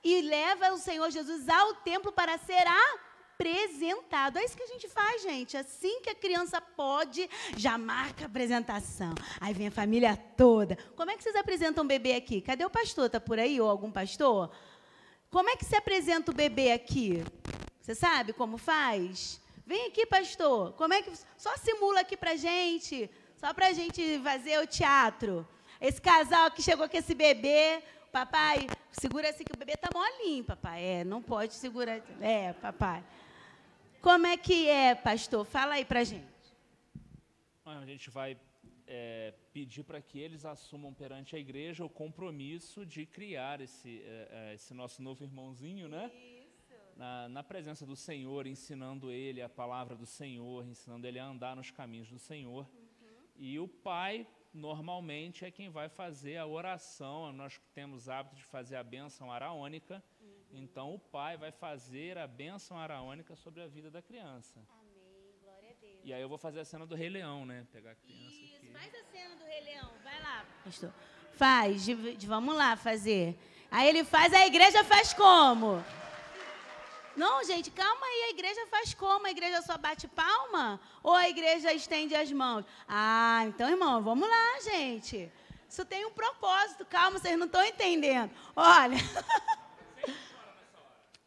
e leva o Senhor Jesus ao templo para ser apresentado. É isso que a gente faz, gente. Assim que a criança pode, já marca a apresentação. Aí vem a família toda. Como é que vocês apresentam o bebê aqui? Cadê o pastor? Está por aí? Ou algum pastor? Como é que se apresenta o bebê aqui? Você sabe como faz? Vem aqui, pastor. Como é que... Só simula aqui pra gente. Só pra gente fazer o teatro. Esse casal que chegou com esse bebê. Papai, segura assim que o bebê tá molinho, papai. Não pode segurar. Papai. Como é que é, pastor? Fala aí pra gente. A gente vai pedir para que eles assumam perante a igreja o compromisso de criar esse nosso novo irmãozinho, né? Na presença do Senhor, ensinando ele a palavra do Senhor, ensinando ele a andar nos caminhos do Senhor. E o pai, normalmente, é quem vai fazer a oração. Nós temos hábito de fazer a bênção araônica. Então, o pai vai fazer a bênção araônica sobre a vida da criança. Amém, glória a Deus. E aí eu vou fazer a cena do Rei Leão, né? Pegar a criança aqui. Faz a cena do Rei Leão. Vai lá, pastor. Faz, vamos lá fazer. Aí ele faz, a igreja faz como? Não, gente, calma aí, a igreja faz como? A igreja só bate palma? Ou a igreja estende as mãos? Então, irmão, vamos lá, gente. Isso tem um propósito, calma, vocês não estão entendendo. Olha.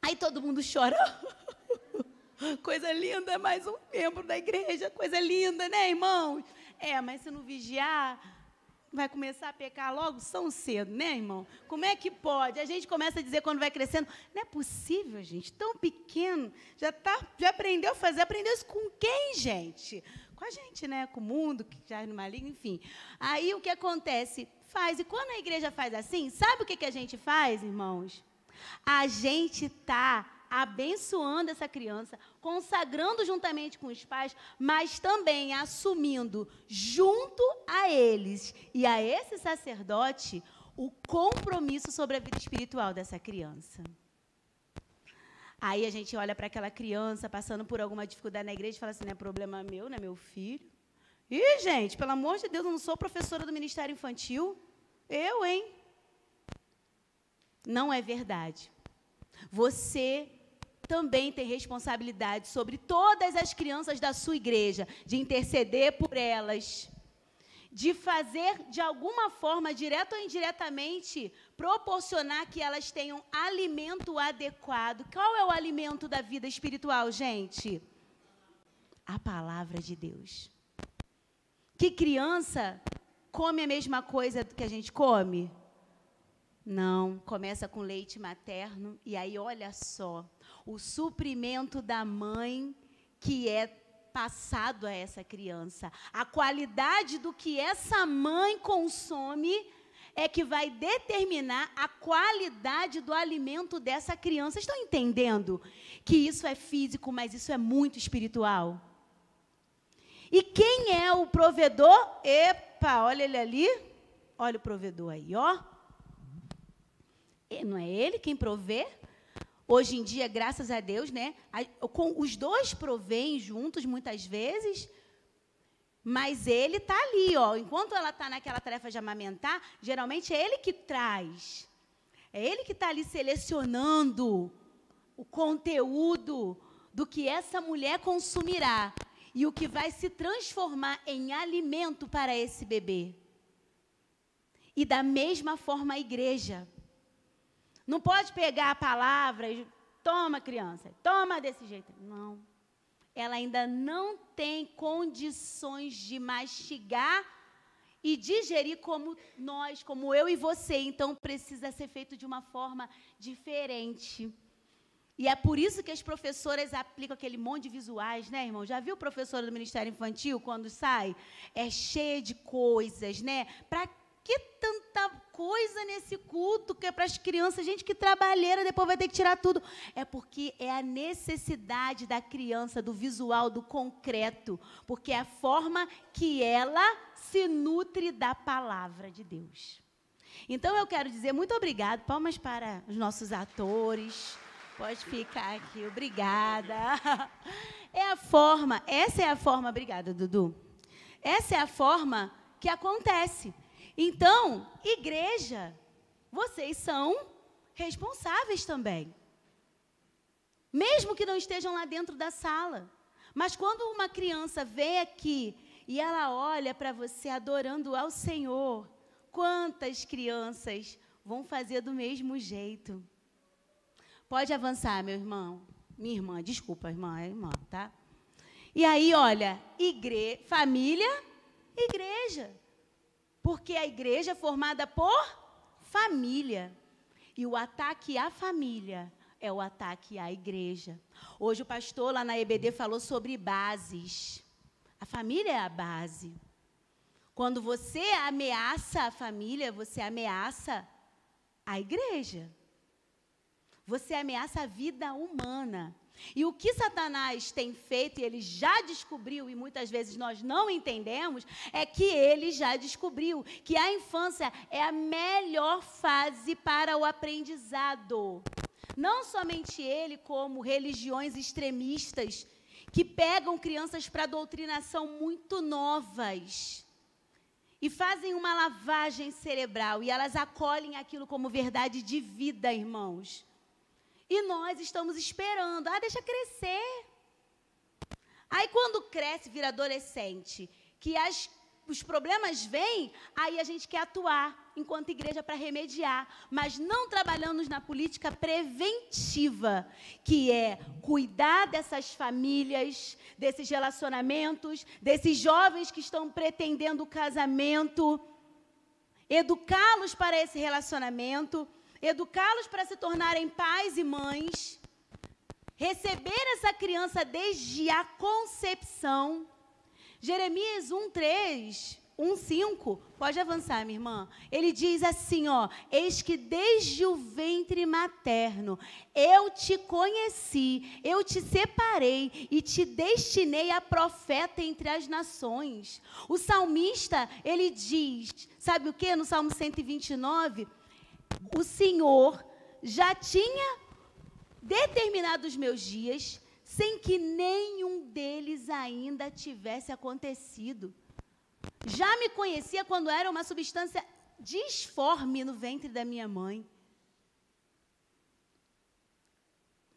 Aí todo mundo chora. Coisa linda, mais um membro da igreja, coisa linda, né, irmãos? Mas se não vigiar... vai começar a pecar logo tão cedo, né, irmão? Como é que pode? A gente começa a dizer quando vai crescendo, não é possível, gente, tão pequeno, já aprendeu a fazer, aprendeu isso com quem, gente? Com a gente, né, com o mundo, que já é no maligno, enfim. Aí o que acontece? Faz, e quando a igreja faz assim, sabe o que a gente faz, irmãos? A gente está abençoando essa criança, consagrando juntamente com os pais, mas também assumindo junto a eles e a esse sacerdote o compromisso sobre a vida espiritual dessa criança. Aí a gente olha para aquela criança passando por alguma dificuldade na igreja e fala assim, não é problema meu, não é meu filho. Ih, gente, pelo amor de Deus, eu não sou professora do Ministério Infantil. Eu, hein? Não é verdade. Você também tem responsabilidade sobre todas as crianças da sua igreja, de interceder por elas, de fazer, de alguma forma, direto ou indiretamente, proporcionar que elas tenham alimento adequado. Qual é o alimento da vida espiritual, gente? A palavra de Deus. Que criança come a mesma coisa que a gente come? Não, começa com leite materno e aí, olha só, o suprimento da mãe que é passado a essa criança. A qualidade do que essa mãe consome é que vai determinar a qualidade do alimento dessa criança. Estão entendendo que isso é físico, mas isso é muito espiritual? E quem é o provedor? Epa, olha ele ali. Olha o provedor aí, ó. Não é ele quem provê? Hoje em dia, graças a Deus, né? Os dois provêm juntos, muitas vezes, mas ele está ali, ó. Enquanto ela está naquela tarefa de amamentar, geralmente é ele que traz. É ele que está ali selecionando o conteúdo do que essa mulher consumirá. e o que vai se transformar em alimento para esse bebê. E da mesma forma a igreja. Não pode pegar a palavra e toma, criança, toma desse jeito. Não. Ela ainda não tem condições de mastigar e digerir como nós, como eu e você. Então, precisa ser feito de uma forma diferente. E é por isso que as professoras aplicam aquele monte de visuais, né, irmão? Já viu professora do Ministério Infantil, quando sai? É cheia de coisas, né? Para que tanta coisa nesse culto, que é para as crianças? Gente, que trabalheira, depois vai ter que tirar tudo. É porque é a necessidade da criança, do visual, do concreto, porque é a forma que ela se nutre da palavra de Deus. Então, eu quero dizer muito obrigado, palmas para os nossos atores. Pode ficar aqui, obrigada. Essa é a forma, obrigada, Dudu. Essa é a forma que acontece. Então, igreja, vocês são responsáveis também. Mesmo que não estejam lá dentro da sala. Mas quando uma criança vem aqui e ela olha para você adorando ao Senhor, quantas crianças vão fazer do mesmo jeito? Pode avançar, meu irmão. Minha irmã, desculpa, irmã, tá? E aí, olha, família, igreja. Porque a igreja é formada por família. E o ataque à família é o ataque à igreja. Hoje o pastor lá na EBD falou sobre bases. A família é a base. Quando você ameaça a família, você ameaça a igreja. Você ameaça a vida humana. E o que Satanás tem feito, e ele já descobriu, e muitas vezes nós não entendemos, é que ele já descobriu que a infância é a melhor fase para o aprendizado. Não somente ele, como religiões extremistas, que pegam crianças para doutrinação muito novas e fazem uma lavagem cerebral, e elas acolhem aquilo como verdade de vida, irmãos. E nós estamos esperando. Deixa crescer. Aí, quando cresce, vira adolescente, que os problemas vêm, aí a gente quer atuar, enquanto igreja, para remediar. Mas não trabalhamos na política preventiva, que é cuidar dessas famílias, desses relacionamentos, desses jovens que estão pretendendo o casamento, educá-los para esse relacionamento, educá-los para se tornarem pais e mães, receber essa criança desde a concepção. Jeremias 1:3, 1:5, pode avançar, minha irmã. Ele diz assim, eis que desde o ventre materno eu te conheci, eu te separei e te destinei a profeta entre as nações. O salmista, ele diz, sabe o que? No Salmo 129, o Senhor já tinha determinado os meus dias, sem que nenhum deles ainda tivesse acontecido. Já me conhecia quando era uma substância disforme no ventre da minha mãe.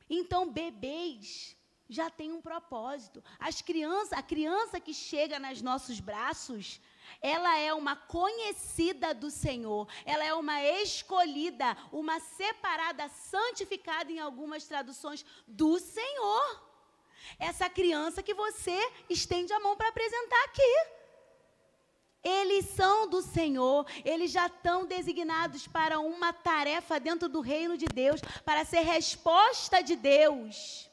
Então, bebês já têm um propósito. A criança que chega nos nossos braços, ela é uma conhecida do Senhor, ela é uma escolhida, uma separada, santificada em algumas traduções do Senhor. Essa criança que você estende a mão para apresentar aqui. Eles são do Senhor, eles já estão designados para uma tarefa dentro do reino de Deus, para ser resposta de Deus.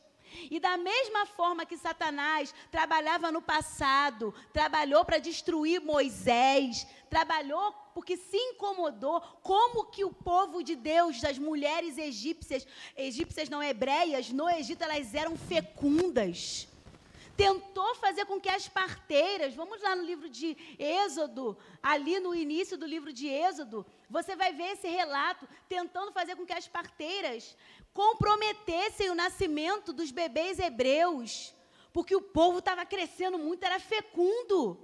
E da mesma forma que Satanás trabalhava no passado, trabalhou para destruir Moisés, trabalhou porque se incomodou, como que o povo de Deus, das mulheres egípcias não hebreias, no Egito elas eram fecundas. Tentou fazer com que as parteiras, vamos lá no livro de Êxodo, ali no início do livro de Êxodo, você vai ver esse relato, tentando fazer com que as parteiras comprometessem o nascimento dos bebês hebreus, porque o povo estava crescendo muito, era fecundo.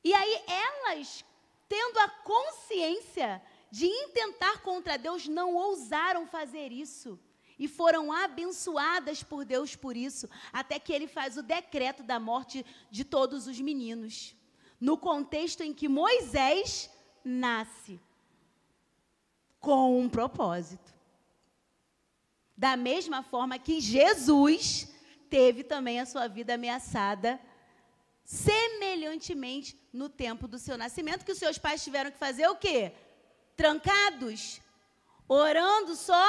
E aí elas, tendo a consciência de intentar contra Deus, não ousaram fazer isso. e foram abençoadas por Deus por isso, até que ele faz o decreto da morte de todos os meninos, no contexto em que Moisés nasce, com um propósito. Da mesma forma que Jesus teve também a sua vida ameaçada, semelhantemente no tempo do seu nascimento, que os seus pais tiveram que fazer o quê? Trancados, orando só,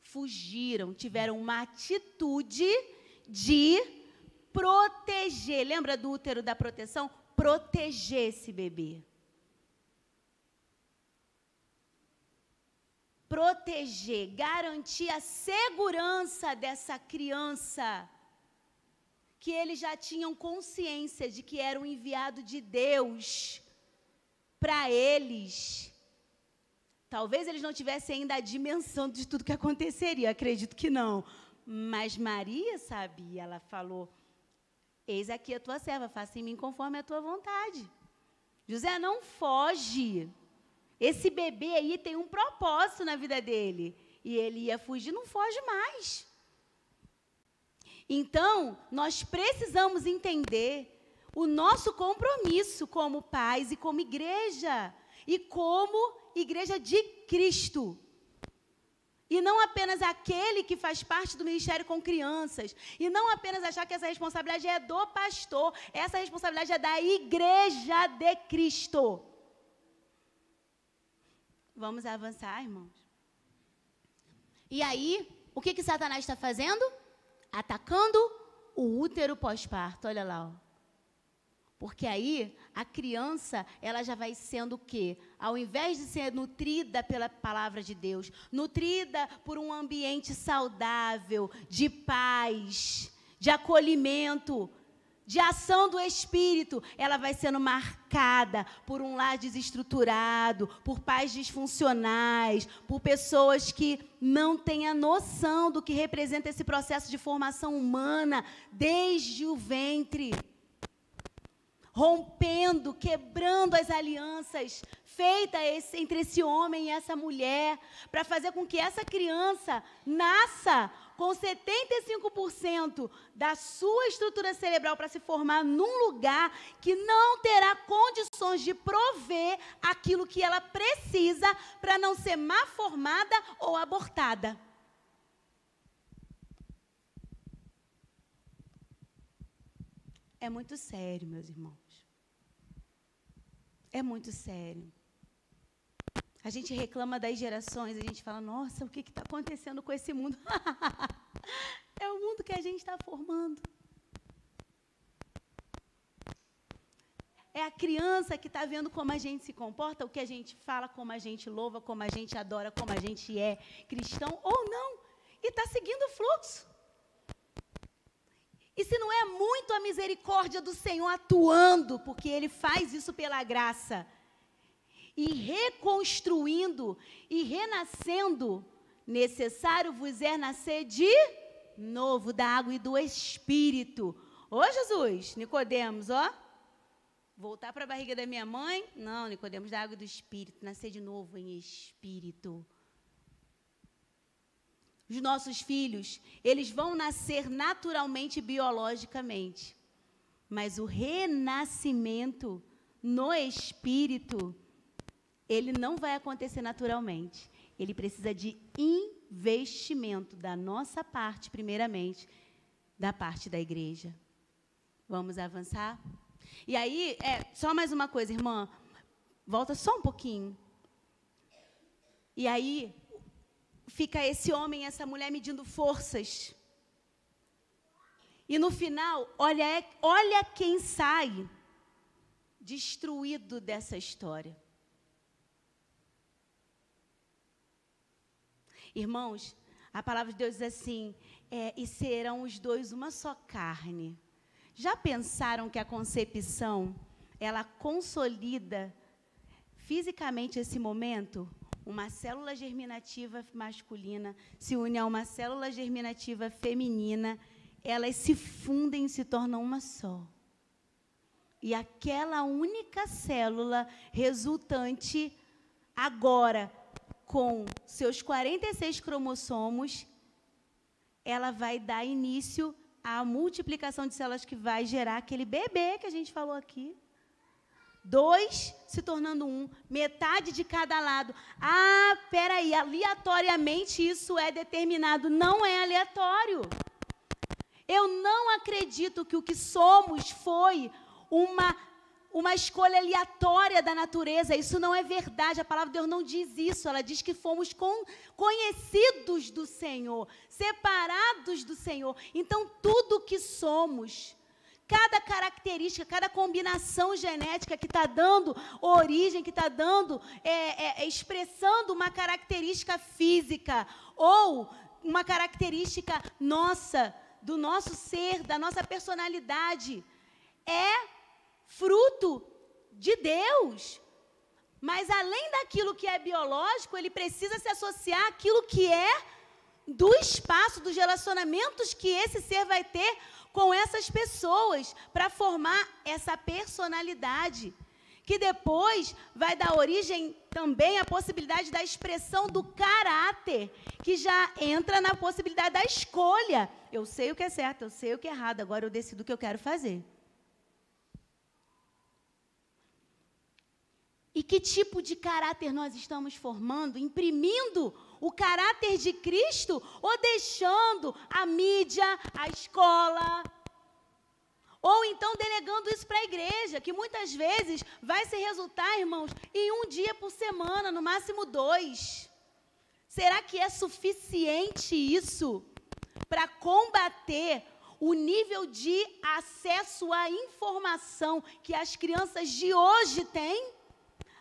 fugiram, tiveram uma atitude de proteger. Lembra do útero da proteção? Proteger esse bebê. Proteger, garantir a segurança dessa criança, que eles já tinham consciência de que era um enviado de Deus para eles. Talvez eles não tivessem ainda a dimensão de tudo que aconteceria, acredito que não. Mas Maria sabia, ela falou, eis aqui a tua serva, faça em mim conforme a tua vontade. José, não foge. Esse bebê aí tem um propósito na vida dele. E ele ia fugir, não foge mais. Então, nós precisamos entender o nosso compromisso como pais e como igreja. E como igreja de Cristo. E não apenas aquele que faz parte do ministério com crianças. E não apenas achar que essa responsabilidade é do pastor. Essa responsabilidade é da igreja de Cristo. Vamos avançar, irmãos. E aí, o que Satanás está fazendo? Atacando o útero pós-parto. Olha lá, ó. Porque aí, a criança, ela já vai sendo o quê? Ao invés de ser nutrida pela palavra de Deus, nutrida por um ambiente saudável, de paz, de acolhimento, de ação do Espírito, ela vai sendo marcada por um lar desestruturado, por pais disfuncionais, por pessoas que não têm a noção do que representa esse processo de formação humana desde o ventre. Rompendo, quebrando as alianças feitas entre esse homem e essa mulher, para fazer com que essa criança nasça com 75% da sua estrutura cerebral para se formar num lugar que não terá condições de prover aquilo que ela precisa para não ser mal formada ou abortada. É muito sério, meus irmãos. É muito sério. A gente reclama das gerações, a gente fala, nossa, o que está acontecendo com esse mundo? É o mundo que a gente está formando. É a criança que está vendo como a gente se comporta, o que a gente fala, como a gente louva, como a gente adora, como a gente é cristão ou não. E está seguindo o fluxo. E se não é muito a misericórdia do Senhor atuando, porque Ele faz isso pela graça, e reconstruindo e renascendo, necessário vos é nascer de novo, da água e do Espírito. Ô Jesus, Nicodemos, ó, voltar para a barriga da minha mãe? Não, Nicodemos, da água e do Espírito, nascer de novo em Espírito. Os nossos filhos, eles vão nascer naturalmente, biologicamente. Mas o renascimento no Espírito, ele não vai acontecer naturalmente. Ele precisa de investimento da nossa parte, primeiramente, da parte da igreja. Vamos avançar? E aí, só mais uma coisa, irmã. Volta só um pouquinho. E aí, fica esse homem e essa mulher medindo forças. E no final, olha quem sai destruído dessa história. Irmãos, a palavra de Deus diz assim, e serão os dois uma só carne. Já pensaram que a concepção, ela consolida fisicamente esse momento? Uma célula germinativa masculina se une a uma célula germinativa feminina, elas se fundem e se tornam uma só. E aquela única célula resultante agora com seus 46 cromossomos, ela vai dar início à multiplicação de células que vai gerar aquele bebê que a gente falou aqui. 2 se tornando 1, metade de cada lado. Ah, peraí, aleatoriamente isso é determinado. Não é aleatório. Eu não acredito que o que somos foi uma escolha aleatória da natureza. Isso não é verdade. A palavra de Deus não diz isso. Ela diz que fomos conhecidos do Senhor, separados do Senhor. Então, tudo que somos, cada característica, cada combinação genética que está dando origem, que está dando, expressando uma característica física ou uma característica nossa, do nosso ser, da nossa personalidade, é fruto de Deus. Mas além daquilo que é biológico, ele precisa se associar àquilo que é do espaço, dos relacionamentos que esse ser vai ter com essas pessoas, para formar essa personalidade, que depois vai dar origem também à possibilidade da expressão do caráter, que já entra na possibilidade da escolha. Eu sei o que é certo, eu sei o que é errado, agora eu decido o que eu quero fazer. E que tipo de caráter nós estamos formando? Imprimindo o caráter de Cristo ou deixando a mídia, a escola, ou então delegando isso para a igreja, que muitas vezes vai se resultar, irmãos, em um dia por semana, no máximo 2. Será que é suficiente isso para combater o nível de acesso à informação que as crianças de hoje têm,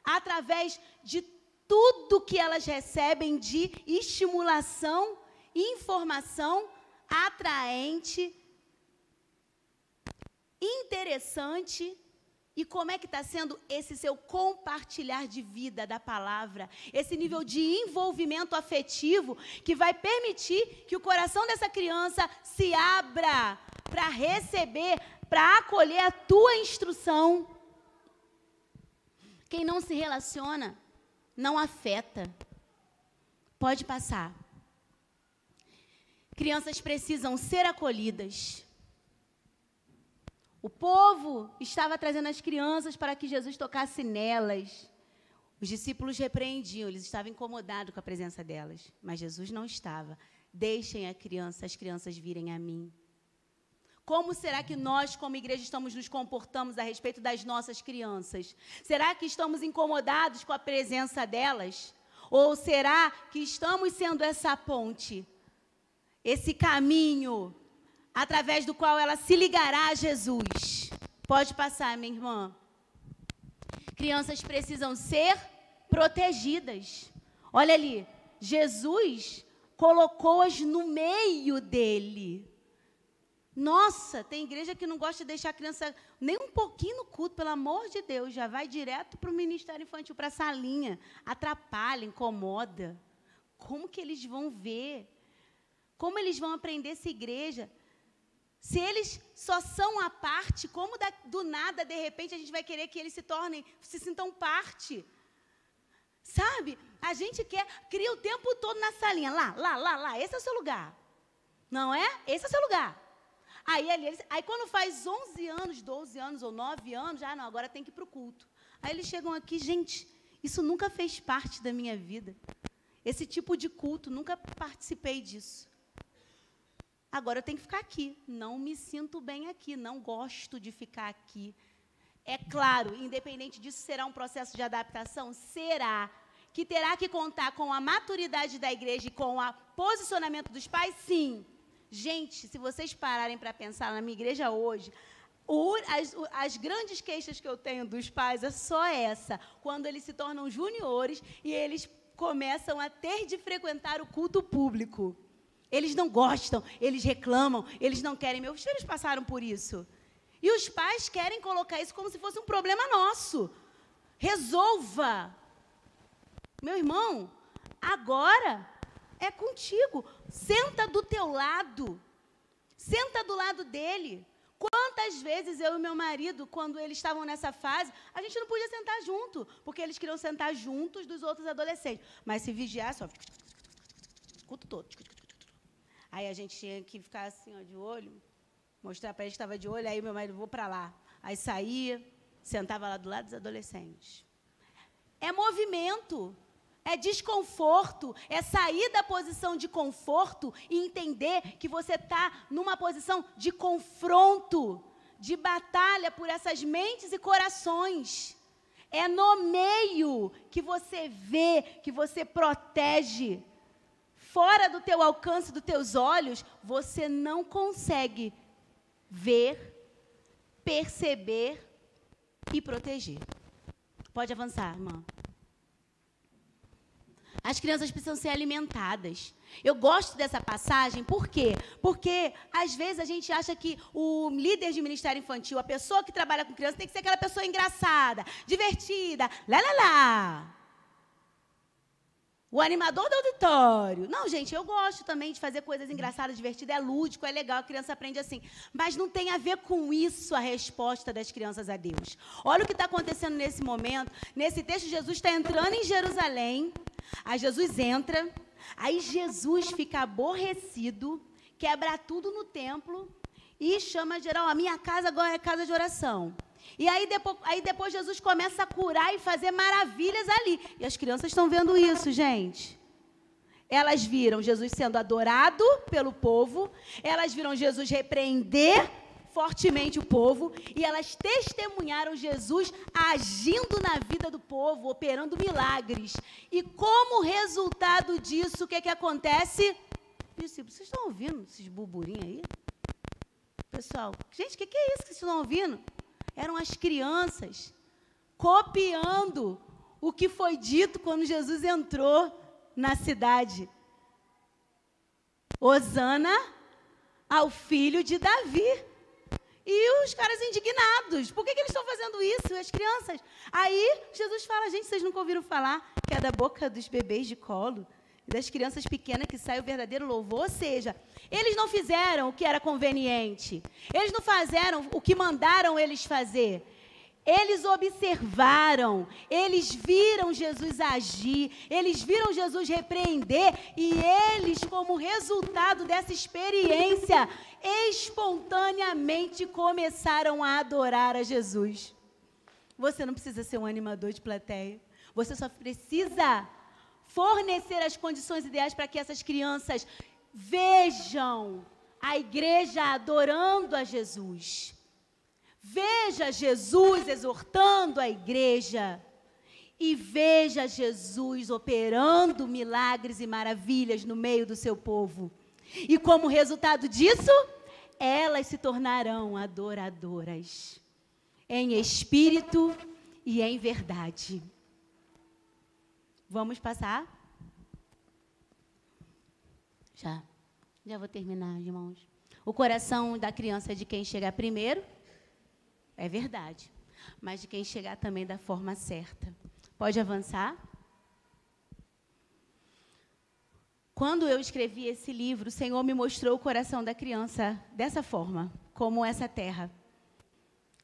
através de tudo que elas recebem de estimulação, informação atraente, interessante? E como é que está sendo esse seu compartilhar de vida da palavra, esse nível de envolvimento afetivo que vai permitir que o coração dessa criança se abra para receber, para acolher a tua instrução? Quem não se relaciona, não afeta. Pode passar. Crianças precisam ser acolhidas. O povo estava trazendo as crianças para que Jesus tocasse nelas. Os discípulos repreendiam, eles estavam incomodados com a presença delas. Mas Jesus não estava. Deixem as crianças virem a mim. Como será que nós, como igreja, estamos nos comportando a respeito das nossas crianças? Será que estamos incomodados com a presença delas? Ou será que estamos sendo essa ponte, esse caminho, através do qual ela se ligará a Jesus? Pode passar, minha irmã. Crianças precisam ser protegidas. Olha ali, Jesus colocou-as no meio dele. Nossa, tem igreja que não gosta de deixar a criança nem um pouquinho no culto, pelo amor de Deus, já vai direto para o ministério infantil, para a salinha, atrapalha, incomoda. Como que eles vão ver? Como eles vão aprender essa igreja? Se eles só são a parte, como do nada, de repente, a gente vai querer que eles se sintam parte? Sabe? A gente cria o tempo todo na salinha, lá, esse é o seu lugar. Não é? Esse é o seu lugar. Aí quando faz 11 anos, 12 anos ou 9 anos, não, agora tem que ir para o culto. Aí eles chegam aqui, gente, isso nunca fez parte da minha vida. Esse tipo de culto, nunca participei disso. Agora eu tenho que ficar aqui. Não me sinto bem aqui, não gosto de ficar aqui. É claro, independente disso, será um processo de adaptação? Será. Que terá que contar com a maturidade da igreja e com o posicionamento dos pais? Sim. Gente, se vocês pararem para pensar na minha igreja hoje, as grandes queixas que eu tenho dos pais é só essa. Quando eles se tornam juniores e eles começam a ter de frequentar o culto público. Eles não gostam, eles reclamam, eles não querem. Meus filhos passaram por isso. E os pais querem colocar isso como se fosse um problema nosso. Resolva. Meu irmão, agora é contigo. Senta do teu lado. Senta do lado dele. Quantas vezes eu e meu marido, quando eles estavam nessa fase, a gente não podia sentar junto, porque eles queriam sentar juntos dos outros adolescentes. Mas se vigiasse, ó, o culto todo. Aí a gente tinha que ficar assim, ó, de olho, mostrar para eles que estava de olho, aí meu marido, vou para lá. Aí saía, sentava lá do lado dos adolescentes. É movimento, é desconforto, é sair da posição de conforto e entender que você está numa posição de confronto, de batalha por essas mentes e corações. É no meio que você vê, que você protege. Fora do teu alcance, dos teus olhos, você não consegue ver, perceber e proteger. Pode avançar, irmã. As crianças precisam ser alimentadas. Eu gosto dessa passagem, por quê? Porque, às vezes, a gente acha que o líder de ministério infantil, a pessoa que trabalha com criança, tem que ser aquela pessoa engraçada, divertida, lá. O animador do auditório. Não, gente, eu gosto também de fazer coisas engraçadas, divertidas, é lúdico, é legal, a criança aprende assim. Mas não tem a ver com isso a resposta das crianças a Deus. Olha o que está acontecendo nesse momento. Nesse texto, Jesus está entrando em Jerusalém. Aí Jesus entra, aí Jesus fica aborrecido, quebra tudo no templo e chama geral, a minha casa agora é casa de oração. E aí depois Jesus começa a curar e fazer maravilhas ali. E as crianças estão vendo isso, gente. Elas viram Jesus sendo adorado pelo povo, elas viram Jesus repreender fortemente o povo, e elas testemunharam Jesus agindo na vida do povo, operando milagres. E como resultado disso, o que acontece? Discípulos, vocês estão ouvindo esses burburinhos aí? Pessoal, gente, o que é isso que vocês estão ouvindo? Eram as crianças copiando o que foi dito quando Jesus entrou na cidade. Hosana ao filho de Davi. E os caras indignados. Por que eles estão fazendo isso? As crianças. Aí Jesus fala, gente, vocês nunca ouviram falar que é da boca dos bebês de colo, das crianças pequenas que sai o verdadeiro louvor? Ou seja, eles não fizeram o que era conveniente. Eles não fizeram o que mandaram eles fazer. Eles observaram, eles viram Jesus agir, eles viram Jesus repreender, e eles, como resultado dessa experiência, espontaneamente começaram a adorar a Jesus. Você não precisa ser um animador de plateia, você só precisa fornecer as condições ideais para que essas crianças vejam a igreja adorando a Jesus. Veja Jesus exortando a igreja e veja Jesus operando milagres e maravilhas no meio do seu povo. E como resultado disso, elas se tornarão adoradoras em espírito e em verdade. Vamos passar? Já vou terminar, irmãos. O coração da criança é de quem chegar primeiro. É verdade, mas de quem chegar também da forma certa. Pode avançar? Quando eu escrevi esse livro, o Senhor me mostrou o coração da criança dessa forma, como essa terra.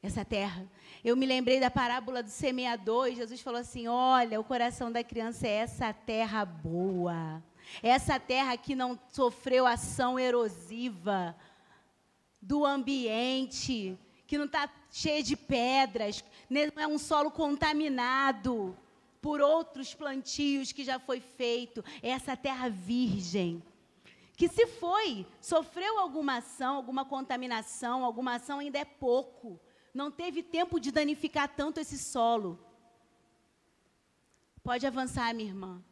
Essa terra. Eu me lembrei da parábola do semeador, e Jesus falou assim, olha, o coração da criança é essa terra boa. Essa terra que não sofreu ação erosiva do ambiente, que não está cheia de pedras, não é um solo contaminado por outros plantios que já foi feito. É essa terra virgem, que se sofreu alguma ação, alguma contaminação, alguma ação, ainda é pouco. Não teve tempo de danificar tanto esse solo. Pode avançar, minha irmã.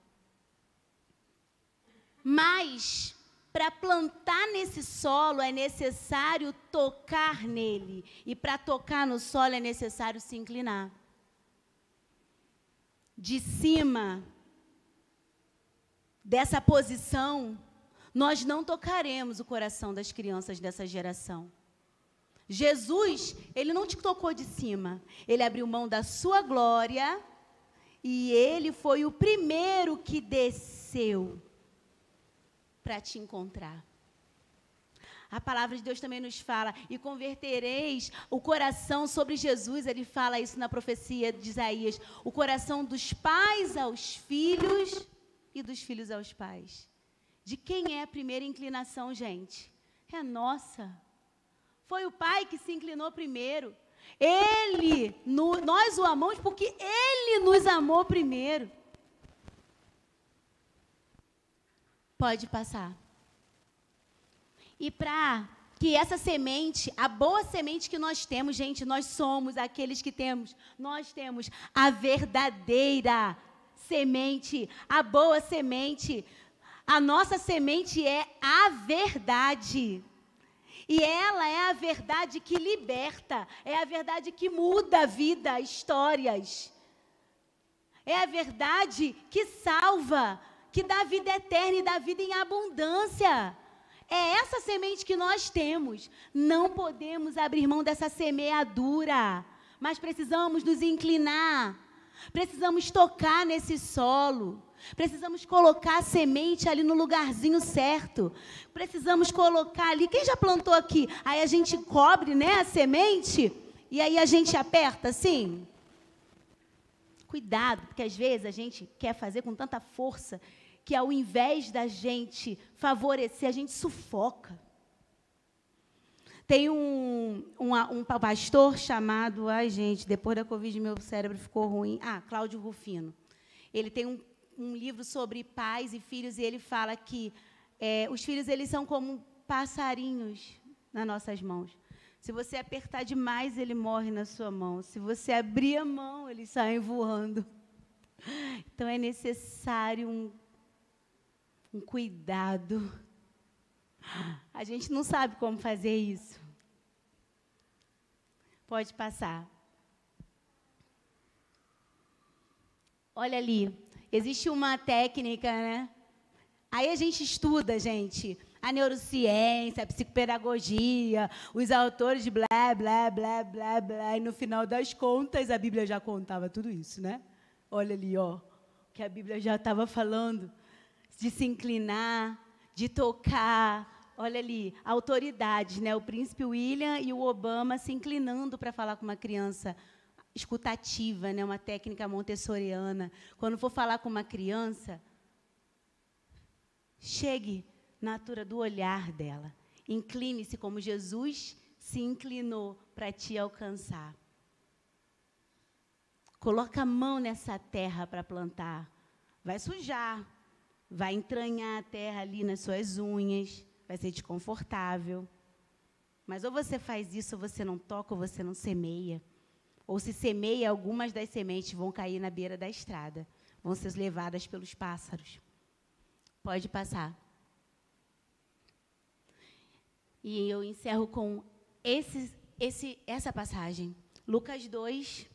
Mas para plantar nesse solo é necessário tocar nele. E para tocar no solo é necessário se inclinar. De cima dessa posição, nós não tocaremos o coração das crianças dessa geração. Jesus, ele não te tocou de cima. Ele abriu mão da sua glória e ele foi o primeiro que desceu para te encontrar. A palavra de Deus também nos fala, e convertereis o coração sobre Jesus, ele fala isso na profecia de Isaías, o coração dos pais aos filhos e dos filhos aos pais. De quem é a primeira inclinação, gente? É nossa. Foi o pai que se inclinou primeiro. Nós o amamos porque ele nos amou primeiro. Pode passar. E para que essa semente, a boa semente que nós temos, gente, nós somos aqueles que nós temos a verdadeira semente, a boa semente. A nossa semente é a verdade. E ela é a verdade que liberta, é a verdade que muda a vida, histórias. É a verdade que salva, que dá vida eterna e dá vida em abundância. É essa semente que nós temos. Não podemos abrir mão dessa semeadura, mas precisamos nos inclinar, precisamos tocar nesse solo, precisamos colocar a semente ali no lugarzinho certo, precisamos colocar ali, quem já plantou aqui? Aí a gente cobre, né, a semente, e aí a gente aperta assim. Cuidado, porque às vezes a gente quer fazer com tanta força, que ao invés da gente favorecer, a gente sufoca. Tem um pastor chamado, gente, depois da Covid meu cérebro ficou ruim, Cláudio Rufino. Ele tem um livro sobre pais e filhos, e ele fala que os filhos eles são como passarinhos nas nossas mãos. Se você apertar demais, ele morre na sua mão. Se você abrir a mão, eles saem voando. Então, é necessário um cuidado. A gente não sabe como fazer isso. Pode passar. Olha ali. Existe uma técnica, né? Aí a gente estuda, gente, a neurociência, a psicopedagogia, os autores de blá, blá, blá, blá, blá, e no final das contas, a Bíblia já contava tudo isso, né? Olha ali, ó, que a Bíblia já estava falando de se inclinar, de tocar, olha ali, autoridades, né? O príncipe William e o Obama se inclinando para falar com uma criança escutativa, né? Uma técnica montessoriana. Quando for falar com uma criança, chegue na altura do olhar dela. Incline-se como Jesus se inclinou para te alcançar. Coloca a mão nessa terra para plantar. Vai sujar, vai entranhar a terra ali nas suas unhas, vai ser desconfortável. Mas ou você faz isso, ou você não toca, ou você não semeia. Ou se semeia, algumas das sementes vão cair na beira da estrada, vão ser levadas pelos pássaros. Pode passar. E eu encerro com essa passagem. Lucas 2,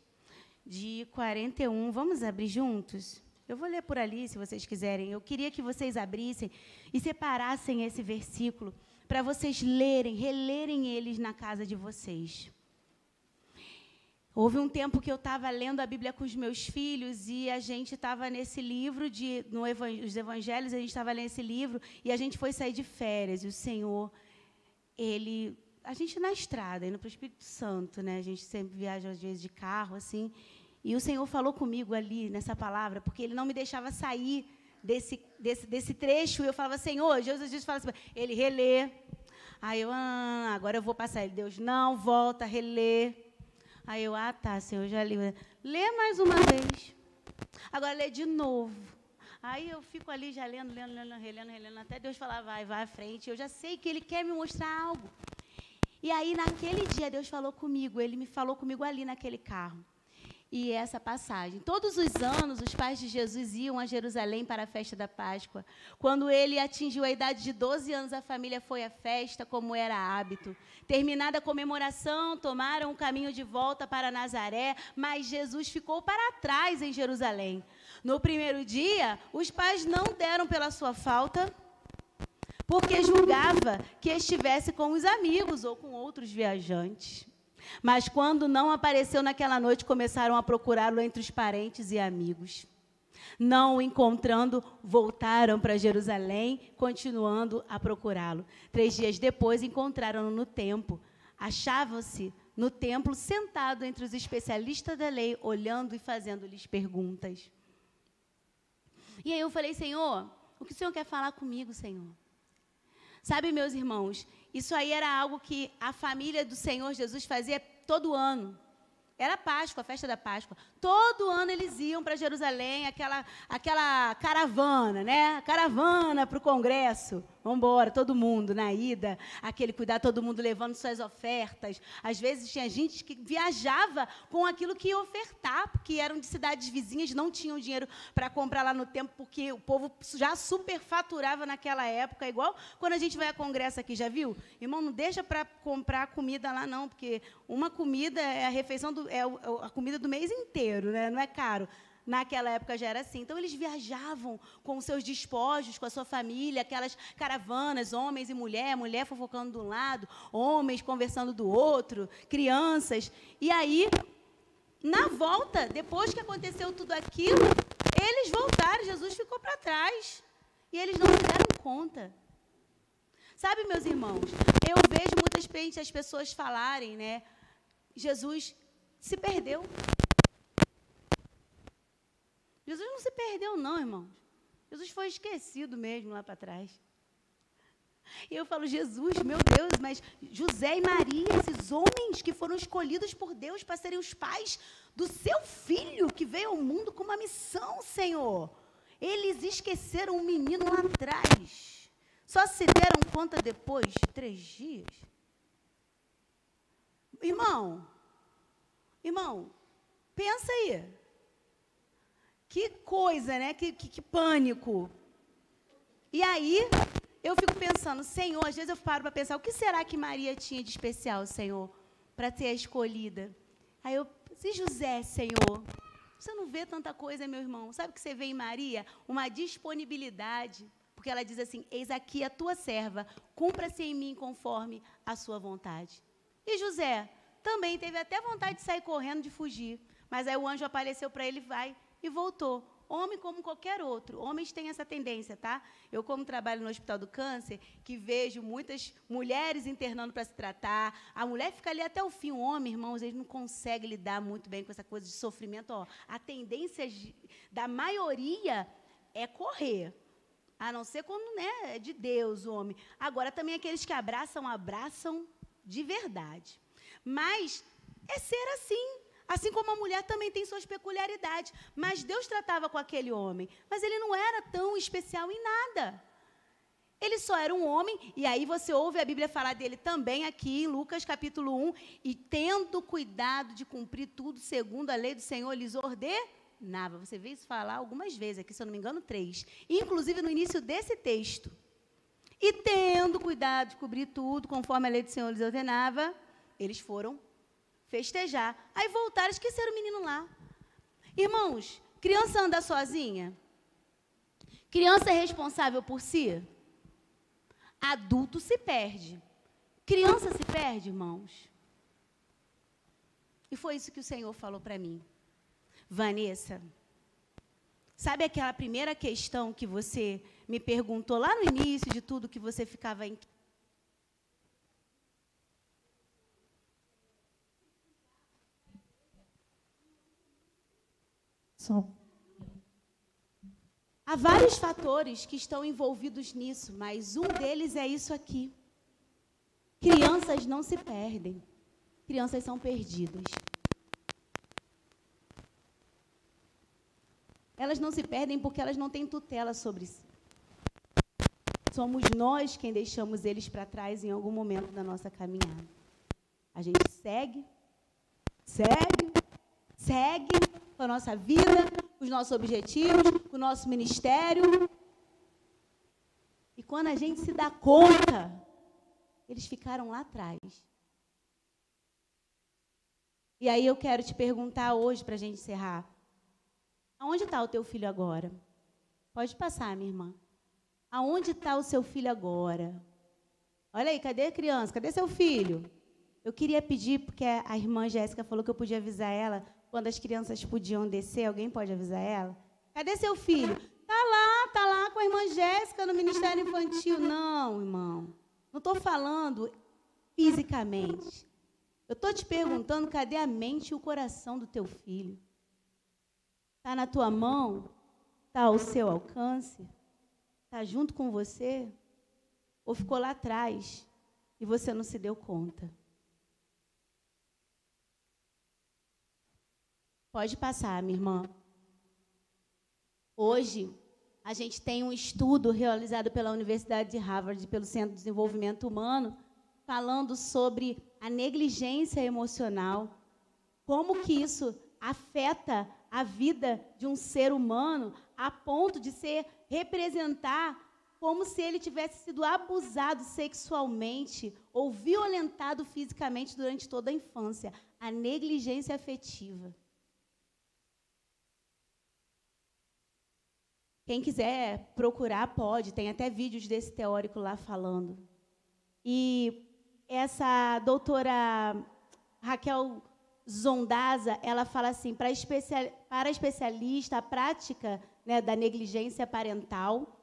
de 41. Vamos abrir juntos? Eu vou ler por ali, se vocês quiserem. Eu queria que vocês abrissem e separassem esse versículo para vocês relerem eles na casa de vocês. Houve um tempo que eu estava lendo a Bíblia com os meus filhos e a gente estava nesse livro, os Evangelhos, a gente estava lendo esse livro e a gente foi sair de férias. E o Senhor, a gente na estrada, indo para o Espírito Santo, né? A gente sempre viaja, às vezes, de carro, assim. E o Senhor falou comigo ali, nessa palavra, porque Ele não me deixava sair desse trecho. E eu falava, Senhor, Jesus fala assim, Ele relê. Aí eu, agora eu vou passar. Ele, Deus, não, volta, relê. Aí eu, tá, Senhor, já li. Lê mais uma vez. Agora lê de novo. Aí eu fico ali já lendo, relendo, até Deus falar, vai à frente. Eu já sei que Ele quer me mostrar algo. E aí, naquele dia, Deus falou comigo. Ele me falou comigo ali naquele carro. E essa passagem. Todos os anos, os pais de Jesus iam a Jerusalém para a festa da Páscoa. Quando ele atingiu a idade de 12 anos, a família foi à festa, como era hábito. Terminada a comemoração, tomaram o caminho de volta para Nazaré, mas Jesus ficou para trás em Jerusalém. No primeiro dia, os pais não deram pela sua falta, porque julgava que estivesse com os amigos ou com outros viajantes. Mas quando não apareceu naquela noite, começaram a procurá-lo entre os parentes e amigos. Não o encontrando, voltaram para Jerusalém, continuando a procurá-lo. 3 dias depois, encontraram-no no templo. Achava-se no templo, sentado entre os especialistas da lei, olhando e fazendo-lhes perguntas. E aí eu falei, Senhor, o que o Senhor quer falar comigo, Senhor? Sabe, meus irmãos, isso aí era algo que a família do Senhor Jesus fazia todo ano. Era Páscoa, a festa da Páscoa. Todo ano eles iam para Jerusalém, aquela caravana, né? Caravana para o congresso. Vamos embora, todo mundo na ida, aquele cuidar, todo mundo levando suas ofertas. Às vezes tinha gente que viajava com aquilo que ia ofertar, porque eram de cidades vizinhas, não tinham dinheiro para comprar lá no tempo, porque o povo já superfaturava naquela época, igual quando a gente vai a congresso aqui, já viu? Irmão, não deixa para comprar comida lá não, porque uma comida é a refeição, a comida do mês inteiro, né? Não é caro. Naquela época já era assim. Então, eles viajavam com os seus despojos, com a sua família, aquelas caravanas, homens e mulher fofocando de um lado, homens conversando do outro, crianças. E aí, na volta, depois que aconteceu tudo aquilo, eles voltaram, Jesus ficou para trás. E eles não se deram conta. Sabe, meus irmãos, eu vejo muitas vezes as pessoas falarem, né? Jesus se perdeu. Jesus não se perdeu, não, irmãos. Jesus foi esquecido mesmo lá para trás. E eu falo, Jesus, meu Deus, mas José e Maria, esses homens que foram escolhidos por Deus para serem os pais do seu filho, que veio ao mundo com uma missão, Senhor. Eles esqueceram um menino lá atrás. Só se deram conta depois de 3 dias. Irmão, pensa aí. Que coisa, né? Que pânico. E aí, eu fico pensando, Senhor, às vezes eu paro para pensar, o que será que Maria tinha de especial, Senhor, para ser a escolhida? Aí se José, Senhor, você não vê tanta coisa, meu irmão. Sabe o que você vê em Maria? Uma disponibilidade, porque ela diz assim, eis aqui a tua serva, cumpra-se em mim conforme a sua vontade. E José também teve até vontade de sair correndo, de fugir, mas aí o anjo apareceu para ele, vai, e voltou. Homem como qualquer outro. Homens têm essa tendência, tá? Eu, como trabalho no Hospital do Câncer, que vejo muitas mulheres internando para se tratar, a mulher fica ali até o fim. O homem, irmãos, ele não consegue lidar muito bem com essa coisa de sofrimento. Ó, a tendência da maioria é correr. A não ser quando, né, é de Deus, o homem. Agora, também aqueles que abraçam de verdade. Mas é ser assim. Assim como a mulher também tem suas peculiaridades. Mas Deus tratava com aquele homem. Mas ele não era tão especial em nada. Ele só era um homem. E aí você ouve a Bíblia falar dele também aqui em Lucas capítulo 1. E tendo cuidado de cumprir tudo segundo a lei do Senhor lhes ordenava. Você vê isso falar algumas vezes aqui, se eu não me engano, 3. Inclusive no início desse texto. E tendo cuidado de cobrir tudo conforme a lei do Senhor lhes ordenava, eles foram festejar. Aí voltaram, esqueceram o menino lá. Irmãos, criança anda sozinha? Criança é responsável por si? Adulto se perde. Criança se perde, irmãos? E foi isso que o Senhor falou para mim. Vanessa, sabe aquela primeira questão que você me perguntou lá no início de tudo, que você ficava em... Há vários fatores que estão envolvidos nisso, mas um deles é isso aqui. Crianças não se perdem. Crianças são perdidas. Elas não se perdem porque elas não têm tutela sobre si. Somos nós quem deixamos eles para trás em algum momento da nossa caminhada. A gente segue com a nossa vida, com os nossos objetivos, com o nosso ministério. E quando a gente se dá conta, eles ficaram lá atrás. E aí eu quero te perguntar hoje, para a gente encerrar. Aonde está o teu filho agora? Pode passar, minha irmã. Aonde está o seu filho agora? Olha aí, cadê a criança? Cadê seu filho? Eu queria pedir, porque a irmã Jéssica falou que eu podia avisar ela quando as crianças podiam descer. Alguém pode avisar ela? Cadê seu filho? Tá lá com a irmã Jéssica no Ministério Infantil. Não, irmão. Não estou falando fisicamente. Eu estou te perguntando, cadê a mente e o coração do teu filho? Está na tua mão? Está ao seu alcance? Está junto com você? Ou ficou lá atrás e você não se deu conta? Pode passar, minha irmã. Hoje, a gente tem um estudo realizado pela Universidade de Harvard, pelo Centro de Desenvolvimento Humano, falando sobre a negligência emocional, como que isso afeta a vida de um ser humano a ponto de representar como se ele tivesse sido abusado sexualmente ou violentado fisicamente durante toda a infância. A negligência afetiva. Quem quiser procurar, pode. Tem até vídeos desse teórico lá falando. E essa doutora Raquel Zondaza, ela fala assim, para especialista, a prática, né, da negligência parental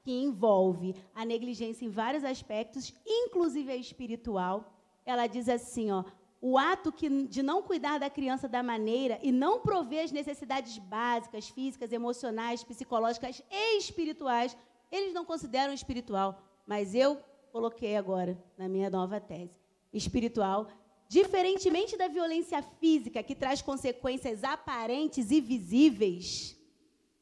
que envolve a negligência em vários aspectos, inclusive a espiritual, ela diz assim, ó, o ato de não cuidar da criança da maneira e não prover as necessidades básicas, físicas, emocionais, psicológicas e espirituais, eles não consideram espiritual, mas eu coloquei agora na minha nova tese. Espiritual, diferentemente da violência física, que traz consequências aparentes e visíveis,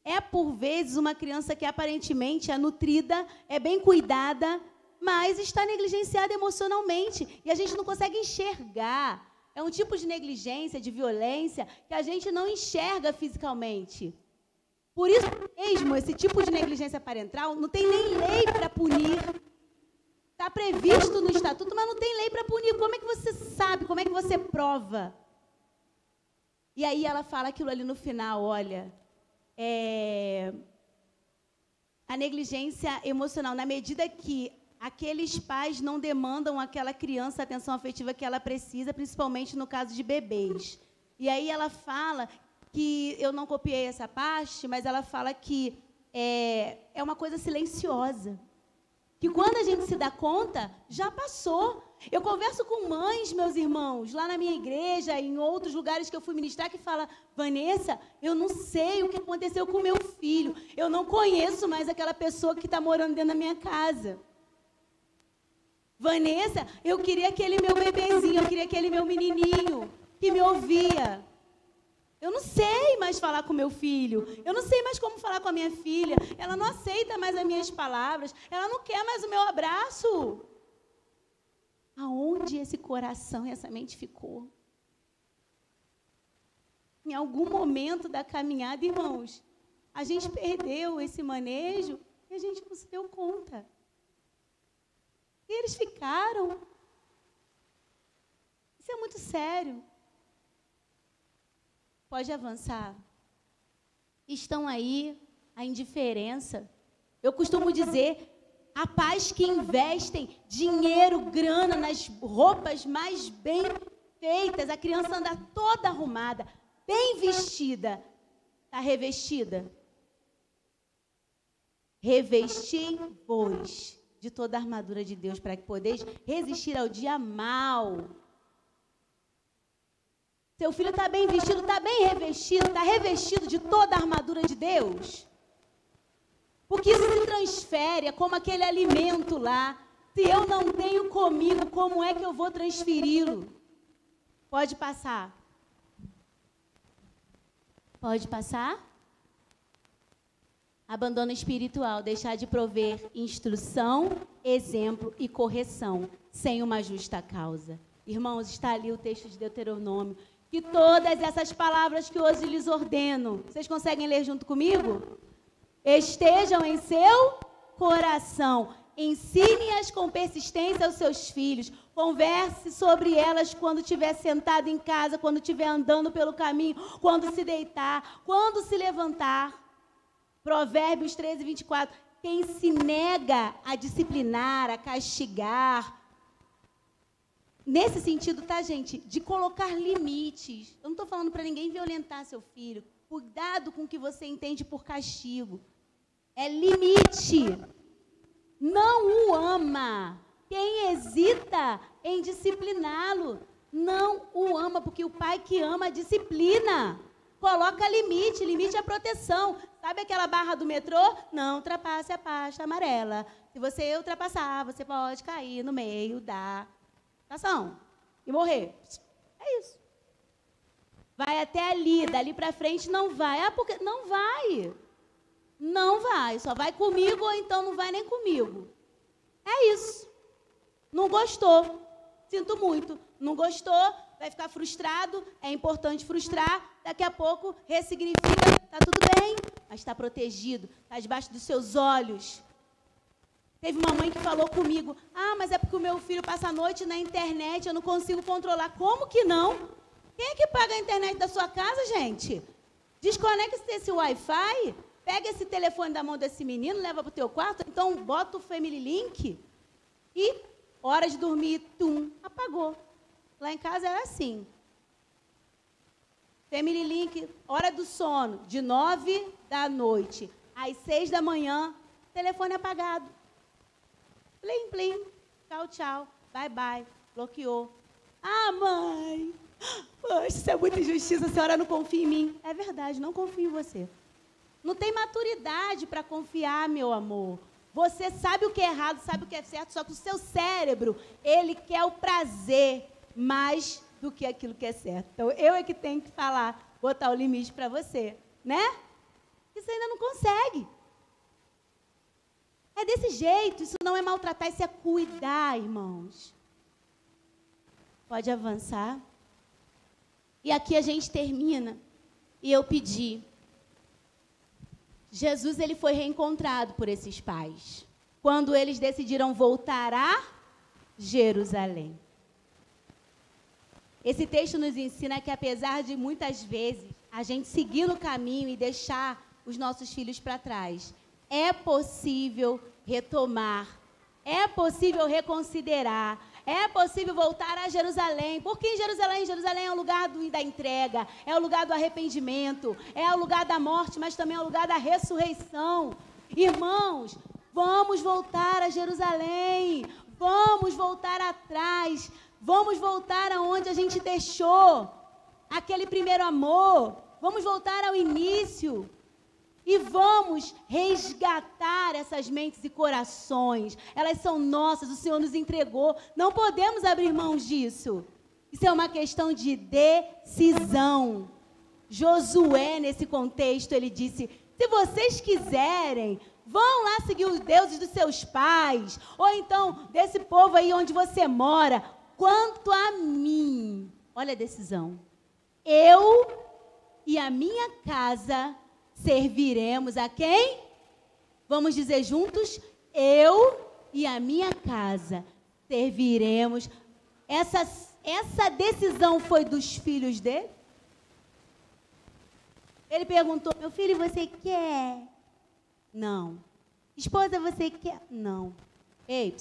é, por vezes, uma criança que aparentemente é nutrida, é bem cuidada, mas está negligenciada emocionalmente. E a gente não consegue enxergar. É um tipo de negligência, de violência, que a gente não enxerga fisicamente. Por isso mesmo, esse tipo de negligência parental não tem nem lei para punir. Está previsto no estatuto, mas não tem lei para punir. Como é que você sabe? Como é que você prova? E aí ela fala aquilo ali no final, olha, a negligência emocional, na medida que aqueles pais não demandam àquela criança a atenção afetiva que ela precisa, principalmente no caso de bebês. E aí ela fala que, eu não copiei essa parte, mas ela fala que é uma coisa silenciosa. Que quando a gente se dá conta, já passou. Eu converso com mães, meus irmãos, lá na minha igreja, em outros lugares que eu fui ministrar, que falam, Vanessa, eu não sei o que aconteceu com o meu filho. Eu não conheço mais aquela pessoa que está morando dentro da minha casa. Vanessa, eu queria aquele meu bebezinho, eu queria aquele meu menininho que me ouvia. Eu não sei mais falar com meu filho, eu não sei mais como falar com a minha filha, ela não aceita mais as minhas palavras, ela não quer mais o meu abraço. Aonde esse coração e essa mente ficou? Em algum momento da caminhada, irmãos, a gente perdeu esse manejo e a gente não se deu conta. E eles ficaram. Isso é muito sério. Pode avançar. Estão aí a indiferença. Eu costumo dizer, há pais que investem dinheiro, grana nas roupas mais bem feitas. A criança anda toda arrumada, bem vestida. Está revestida? Revesti-vos de toda a armadura de Deus para que podeis resistir ao dia mau. Seu filho está bem vestido, está bem revestido, está revestido de toda a armadura de Deus? Porque isso se transfere, é como aquele alimento lá. Se eu não tenho comigo, como é que eu vou transferi-lo? Pode passar. Pode passar? Abandono espiritual, deixar de prover instrução, exemplo e correção, sem uma justa causa. Irmãos, está ali o texto de Deuteronômio. Que todas essas palavras que hoje lhes ordeno, vocês conseguem ler junto comigo? Estejam em seu coração. Ensine-as com persistência aos seus filhos. Converse sobre elas quando estiver sentado em casa, quando estiver andando pelo caminho, quando se deitar, quando se levantar. Provérbios 13, 24. Quem se nega a disciplinar, a castigar, nesse sentido, tá, gente? De colocar limites. Eu não estou falando para ninguém violentar seu filho. Cuidado com o que você entende por castigo. É limite. Não o ama. Quem hesita em discipliná-lo, não o ama, porque o pai que ama disciplina. Coloca limite, limite é proteção. Sabe aquela barra do metrô? Não ultrapasse a faixa amarela. Se você ultrapassar, você pode cair no meio da estação e morrer. É isso. Vai até ali, dali para frente não vai. Ah, porque não vai. Não vai. Só vai comigo ou então não vai nem comigo. É isso. Não gostou. Sinto muito. Não gostou, vai ficar frustrado. É importante frustrar. Daqui a pouco ressignifica. Está tudo bem, mas está protegido. Está debaixo dos seus olhos. Teve uma mãe que falou comigo, ah, mas é porque o meu filho passa a noite na internet, eu não consigo controlar. Como que não? Quem é que paga a internet da sua casa, gente? Desconecta esse Wi-Fi, pega esse telefone da mão desse menino, leva para o teu quarto, então bota o Family Link e, hora de dormir, apagou. Lá em casa era assim. Family Link, hora do sono, de 9 da noite às 6 da manhã, telefone apagado. Plim, plim, tchau, tchau, bye, bye, bloqueou. Ah, mãe, poxa, isso é muita injustiça, a senhora não confia em mim. É verdade, não confio em você. Não tem maturidade para confiar, meu amor. Você sabe o que é errado, sabe o que é certo, só que o seu cérebro, ele quer o prazer mais do que aquilo que é certo. Então, eu é que tenho que falar, botar o limite para você, né? Isso ainda não consegue. É desse jeito, isso não é maltratar, isso é cuidar, irmãos. Pode avançar. E aqui a gente termina. E eu pedi. Jesus, ele foi reencontrado por esses pais. Quando eles decidiram voltar a Jerusalém. Esse texto nos ensina que, apesar de muitas vezes a gente seguir no caminho e deixar os nossos filhos para trás, é possível retomar, é possível reconsiderar, é possível voltar a Jerusalém. Por que em Jerusalém? Jerusalém é o lugar da entrega, é o lugar do arrependimento, é o lugar da morte, mas também é o lugar da ressurreição. Irmãos, vamos voltar a Jerusalém, vamos voltar atrás, vamos voltar aonde a gente deixou aquele primeiro amor, vamos voltar ao início. E vamos resgatar essas mentes e corações. Elas são nossas, o Senhor nos entregou. Não podemos abrir mãos disso. Isso é uma questão de decisão. Josué, nesse contexto, ele disse, se vocês quiserem, vão lá seguir os deuses dos seus pais, ou então desse povo aí onde você mora. Quanto a mim, olha a decisão, eu e a minha casa serviremos a quem? Vamos dizer juntos? Eu e a minha casa serviremos. Essa decisão foi dos filhos dele? Ele perguntou, meu filho, você quer? Não. Esposa, você quer? Não. Ei,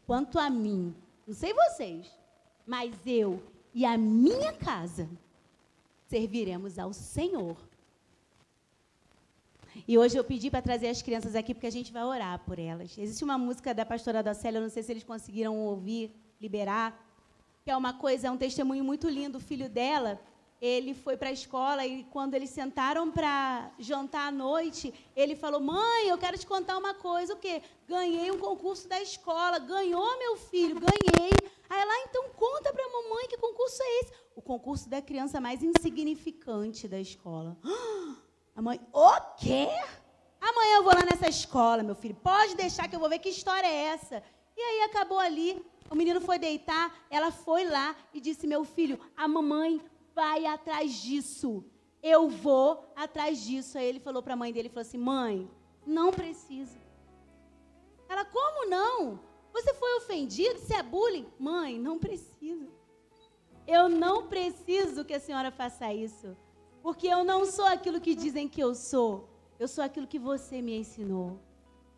quanto a mim, não sei vocês, mas eu e a minha casa serviremos ao Senhor. E hoje eu pedi para trazer as crianças aqui, porque a gente vai orar por elas. Existe uma música da pastora Adacélia, eu não sei se eles conseguiram ouvir, liberar, que é uma coisa, é um testemunho muito lindo. O filho dela, ele foi para a escola e quando eles sentaram para jantar à noite, ele falou, mãe, eu quero te contar uma coisa. O quê? Ganhei um concurso da escola. Ganhou, meu filho? Ganhei. Aí ela, então conta para a mamãe que concurso é esse. O concurso da criança mais insignificante da escola. A mãe, o quê? Amanhã eu vou lá nessa escola, meu filho. Pode deixar que eu vou ver que história é essa. E aí acabou ali. O menino foi deitar, ela foi lá e disse, meu filho, a mamãe vai atrás disso. Eu vou atrás disso. Aí ele falou para a mãe dele, falou assim, mãe, não precisa. Ela, como não? Você foi ofendido? Isso é bullying? Mãe, não precisa. Eu não preciso que a senhora faça isso. Porque eu não sou aquilo que dizem que eu sou. Eu sou aquilo que você me ensinou.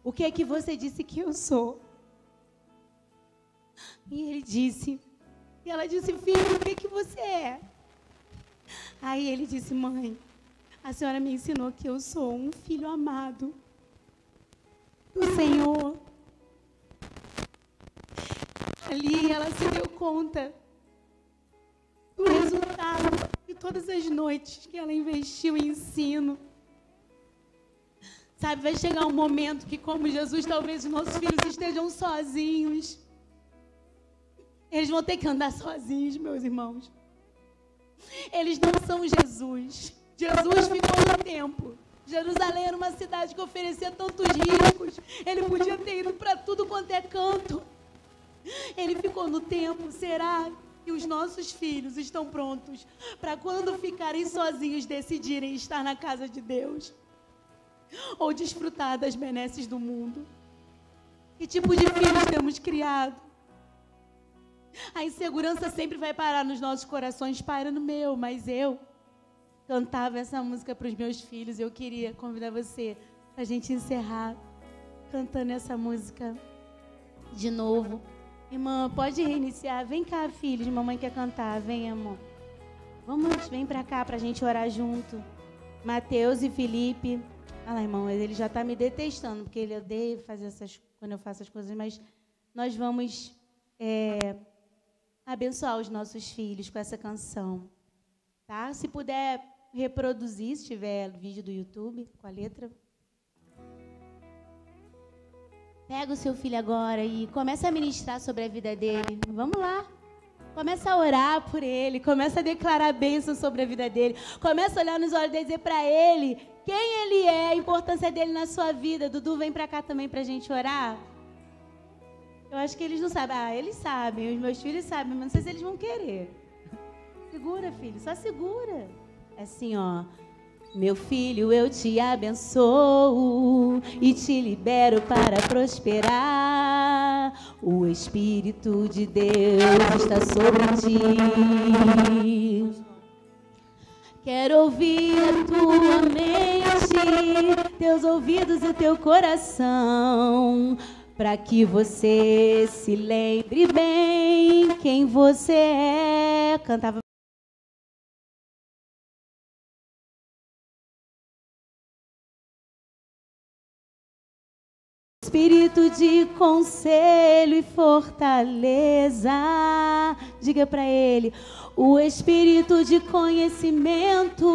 O que é que você disse que eu sou? E ele disse. E ela disse, filho, o que é que você é? Aí ele disse, mãe, A senhora me ensinou que eu sou um filho amado do Senhor. Ali ela se deu conta do resultado de todas as noites que ela investiu em ensino. Sabe, vai chegar um momento que, como Jesus, talvez os nossos filhos estejam sozinhos. Eles vão ter que andar sozinhos, meus irmãos. Eles não são Jesus. Jesus ficou no templo. Jerusalém era uma cidade que oferecia tantos riscos. Ele podia ter ido para tudo quanto é canto. Ele ficou no templo. Será que os nossos filhos estão prontos para, quando ficarem sozinhos, decidirem estar na casa de Deus? Ou desfrutar das benesses do mundo? Que tipo de filhos temos criado? A insegurança sempre vai parar nos nossos corações, para no meu, mas eu cantava essa música para os meus filhos. Eu queria convidar você para a gente encerrar cantando essa música de novo. Irmã, pode reiniciar. Vem cá, filhos, mamãe quer cantar. Vem, amor. Vamos, vem para cá para a gente orar junto. Mateus e Felipe. Ah lá, irmão, ele já está me detestando, porque ele odeia fazer quando eu faço as coisas, mas nós vamos abençoar os nossos filhos com essa canção. Tá? Se puder reproduzir, se tiver vídeo do YouTube com a letra. Pega o seu filho agora e começa a ministrar sobre a vida dele. Vamos lá. Começa a orar por ele. Começa a declarar bênção sobre a vida dele. Começa a olhar nos olhos dele e dizer para ele quem ele é, a importância dele na sua vida. Dudu, vem para cá também para a gente orar. Eu acho que eles não sabem. Ah, eles sabem. Os meus filhos sabem, mas não sei se eles vão querer. Segura, filho. Só segura. É assim, ó. Meu filho, eu te abençoo e te libero para prosperar. O Espírito de Deus está sobre ti. Quero ouvir a tua mente, teus ouvidos e teu coração, para que você se lembre bem quem você é. Cantava. Espírito de conselho e fortaleza, diga para ele, o espírito de conhecimento,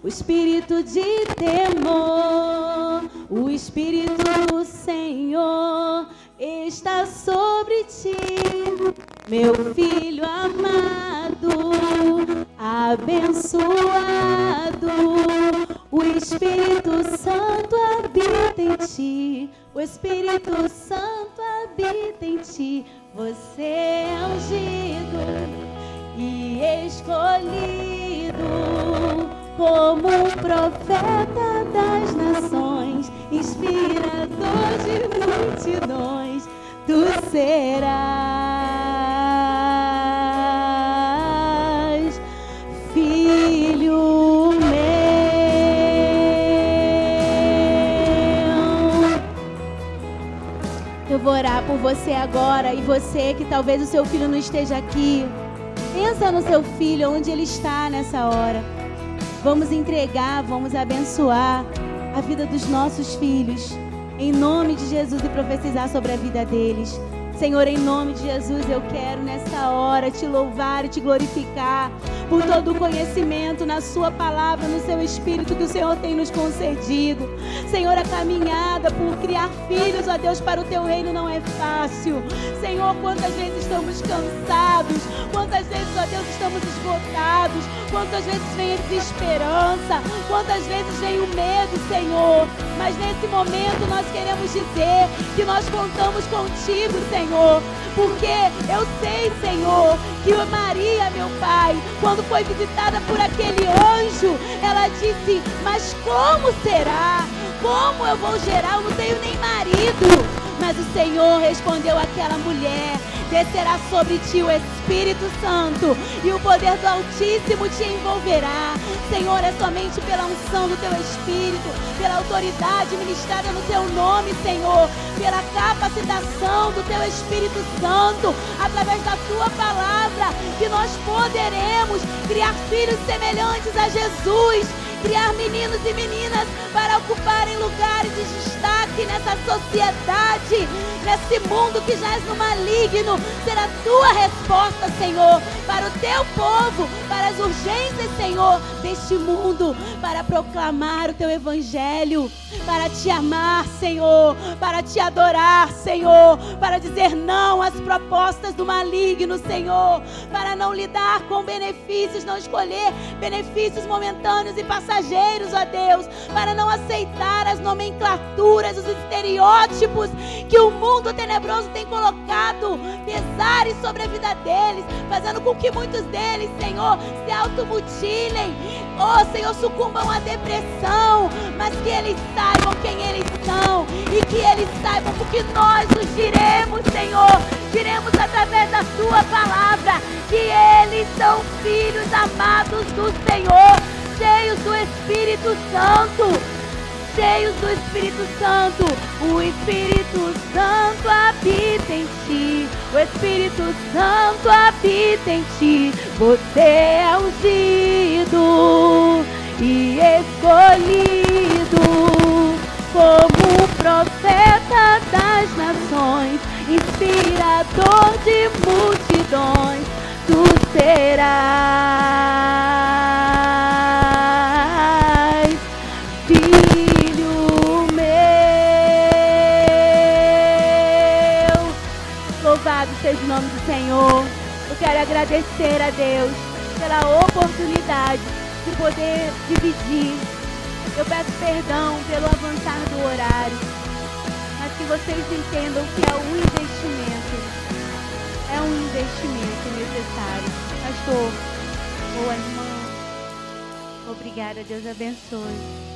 o espírito de temor, o espírito do Senhor está sobre ti, meu filho amado, abençoado. O Espírito Santo habita em ti. O Espírito Santo habita em ti. Você é ungido e escolhido como um profeta das nações, inspirador de multidões. Tu serás filho meu. Eu vou orar por você agora, e você que talvez o seu filho não esteja aqui, pensa no seu filho, onde ele está nessa hora. Vamos entregar, vamos abençoar a vida dos nossos filhos, em nome de Jesus, e profetizar sobre a vida deles. Senhor, em nome de Jesus, eu quero nessa hora te louvar e te glorificar por todo o conhecimento na sua palavra, no seu Espírito que o Senhor tem nos concedido. Senhor, a caminhada por criar filhos, ó Deus, para o teu reino não é fácil. Senhor, quantas vezes estamos cansados, quantas vezes, ó Deus, estamos esgotados, quantas vezes vem a desesperança, quantas vezes vem o medo, Senhor. Mas nesse momento nós queremos dizer que nós contamos contigo, Senhor, porque eu sei, Senhor, que Maria, meu Pai, quando foi visitada por aquele anjo, ela disse, mas como será? Como eu vou gerar? Eu não tenho nem marido. Mas o Senhor respondeu àquela mulher, descerá sobre ti o Espírito Santo e o poder do Altíssimo te envolverá. Senhor, é somente pela unção do teu Espírito, pela autoridade ministrada no teu nome, Senhor, pela capacitação do teu Espírito Santo, através da tua palavra, que nós poderemos criar filhos semelhantes a Jesus. criar meninos e meninas para ocuparem lugares de destaque nessa sociedade, nesse mundo que jaz no maligno. Será a tua resposta, Senhor, para o teu povo, para as urgências, Senhor, deste mundo, para proclamar o teu evangelho, para te amar, Senhor, para te adorar, Senhor, para dizer não às propostas do maligno, Senhor, para não lidar com benefícios, não escolher benefícios momentâneos e passageiros, ó Deus, para não aceitar as nomenclaturas, os estereótipos que o mundo tenebroso tem colocado pesares sobre a vida deles, fazendo com que muitos deles, Senhor, se automutilem, Senhor, sucumbam à depressão, mas que eles saibam quem eles são e que eles saibam porque nós os diremos, Senhor, diremos através da tua palavra que eles são filhos amados do Senhor, cheios do Espírito Santo, cheios do Espírito Santo. O Espírito Santo habita em ti, o Espírito Santo habita em ti. Você é ungido e escolhido como profeta das nações, inspirador de multidões. Tu serás filho meu. Louvado seja o nome do Senhor. Eu quero agradecer a Deus pela oportunidade de poder dividir. Eu peço perdão pelo avançar do horário, mas que vocês entendam que é um investimento. É um investimento necessário. Pastor, boa irmã, obrigada, Deus abençoe.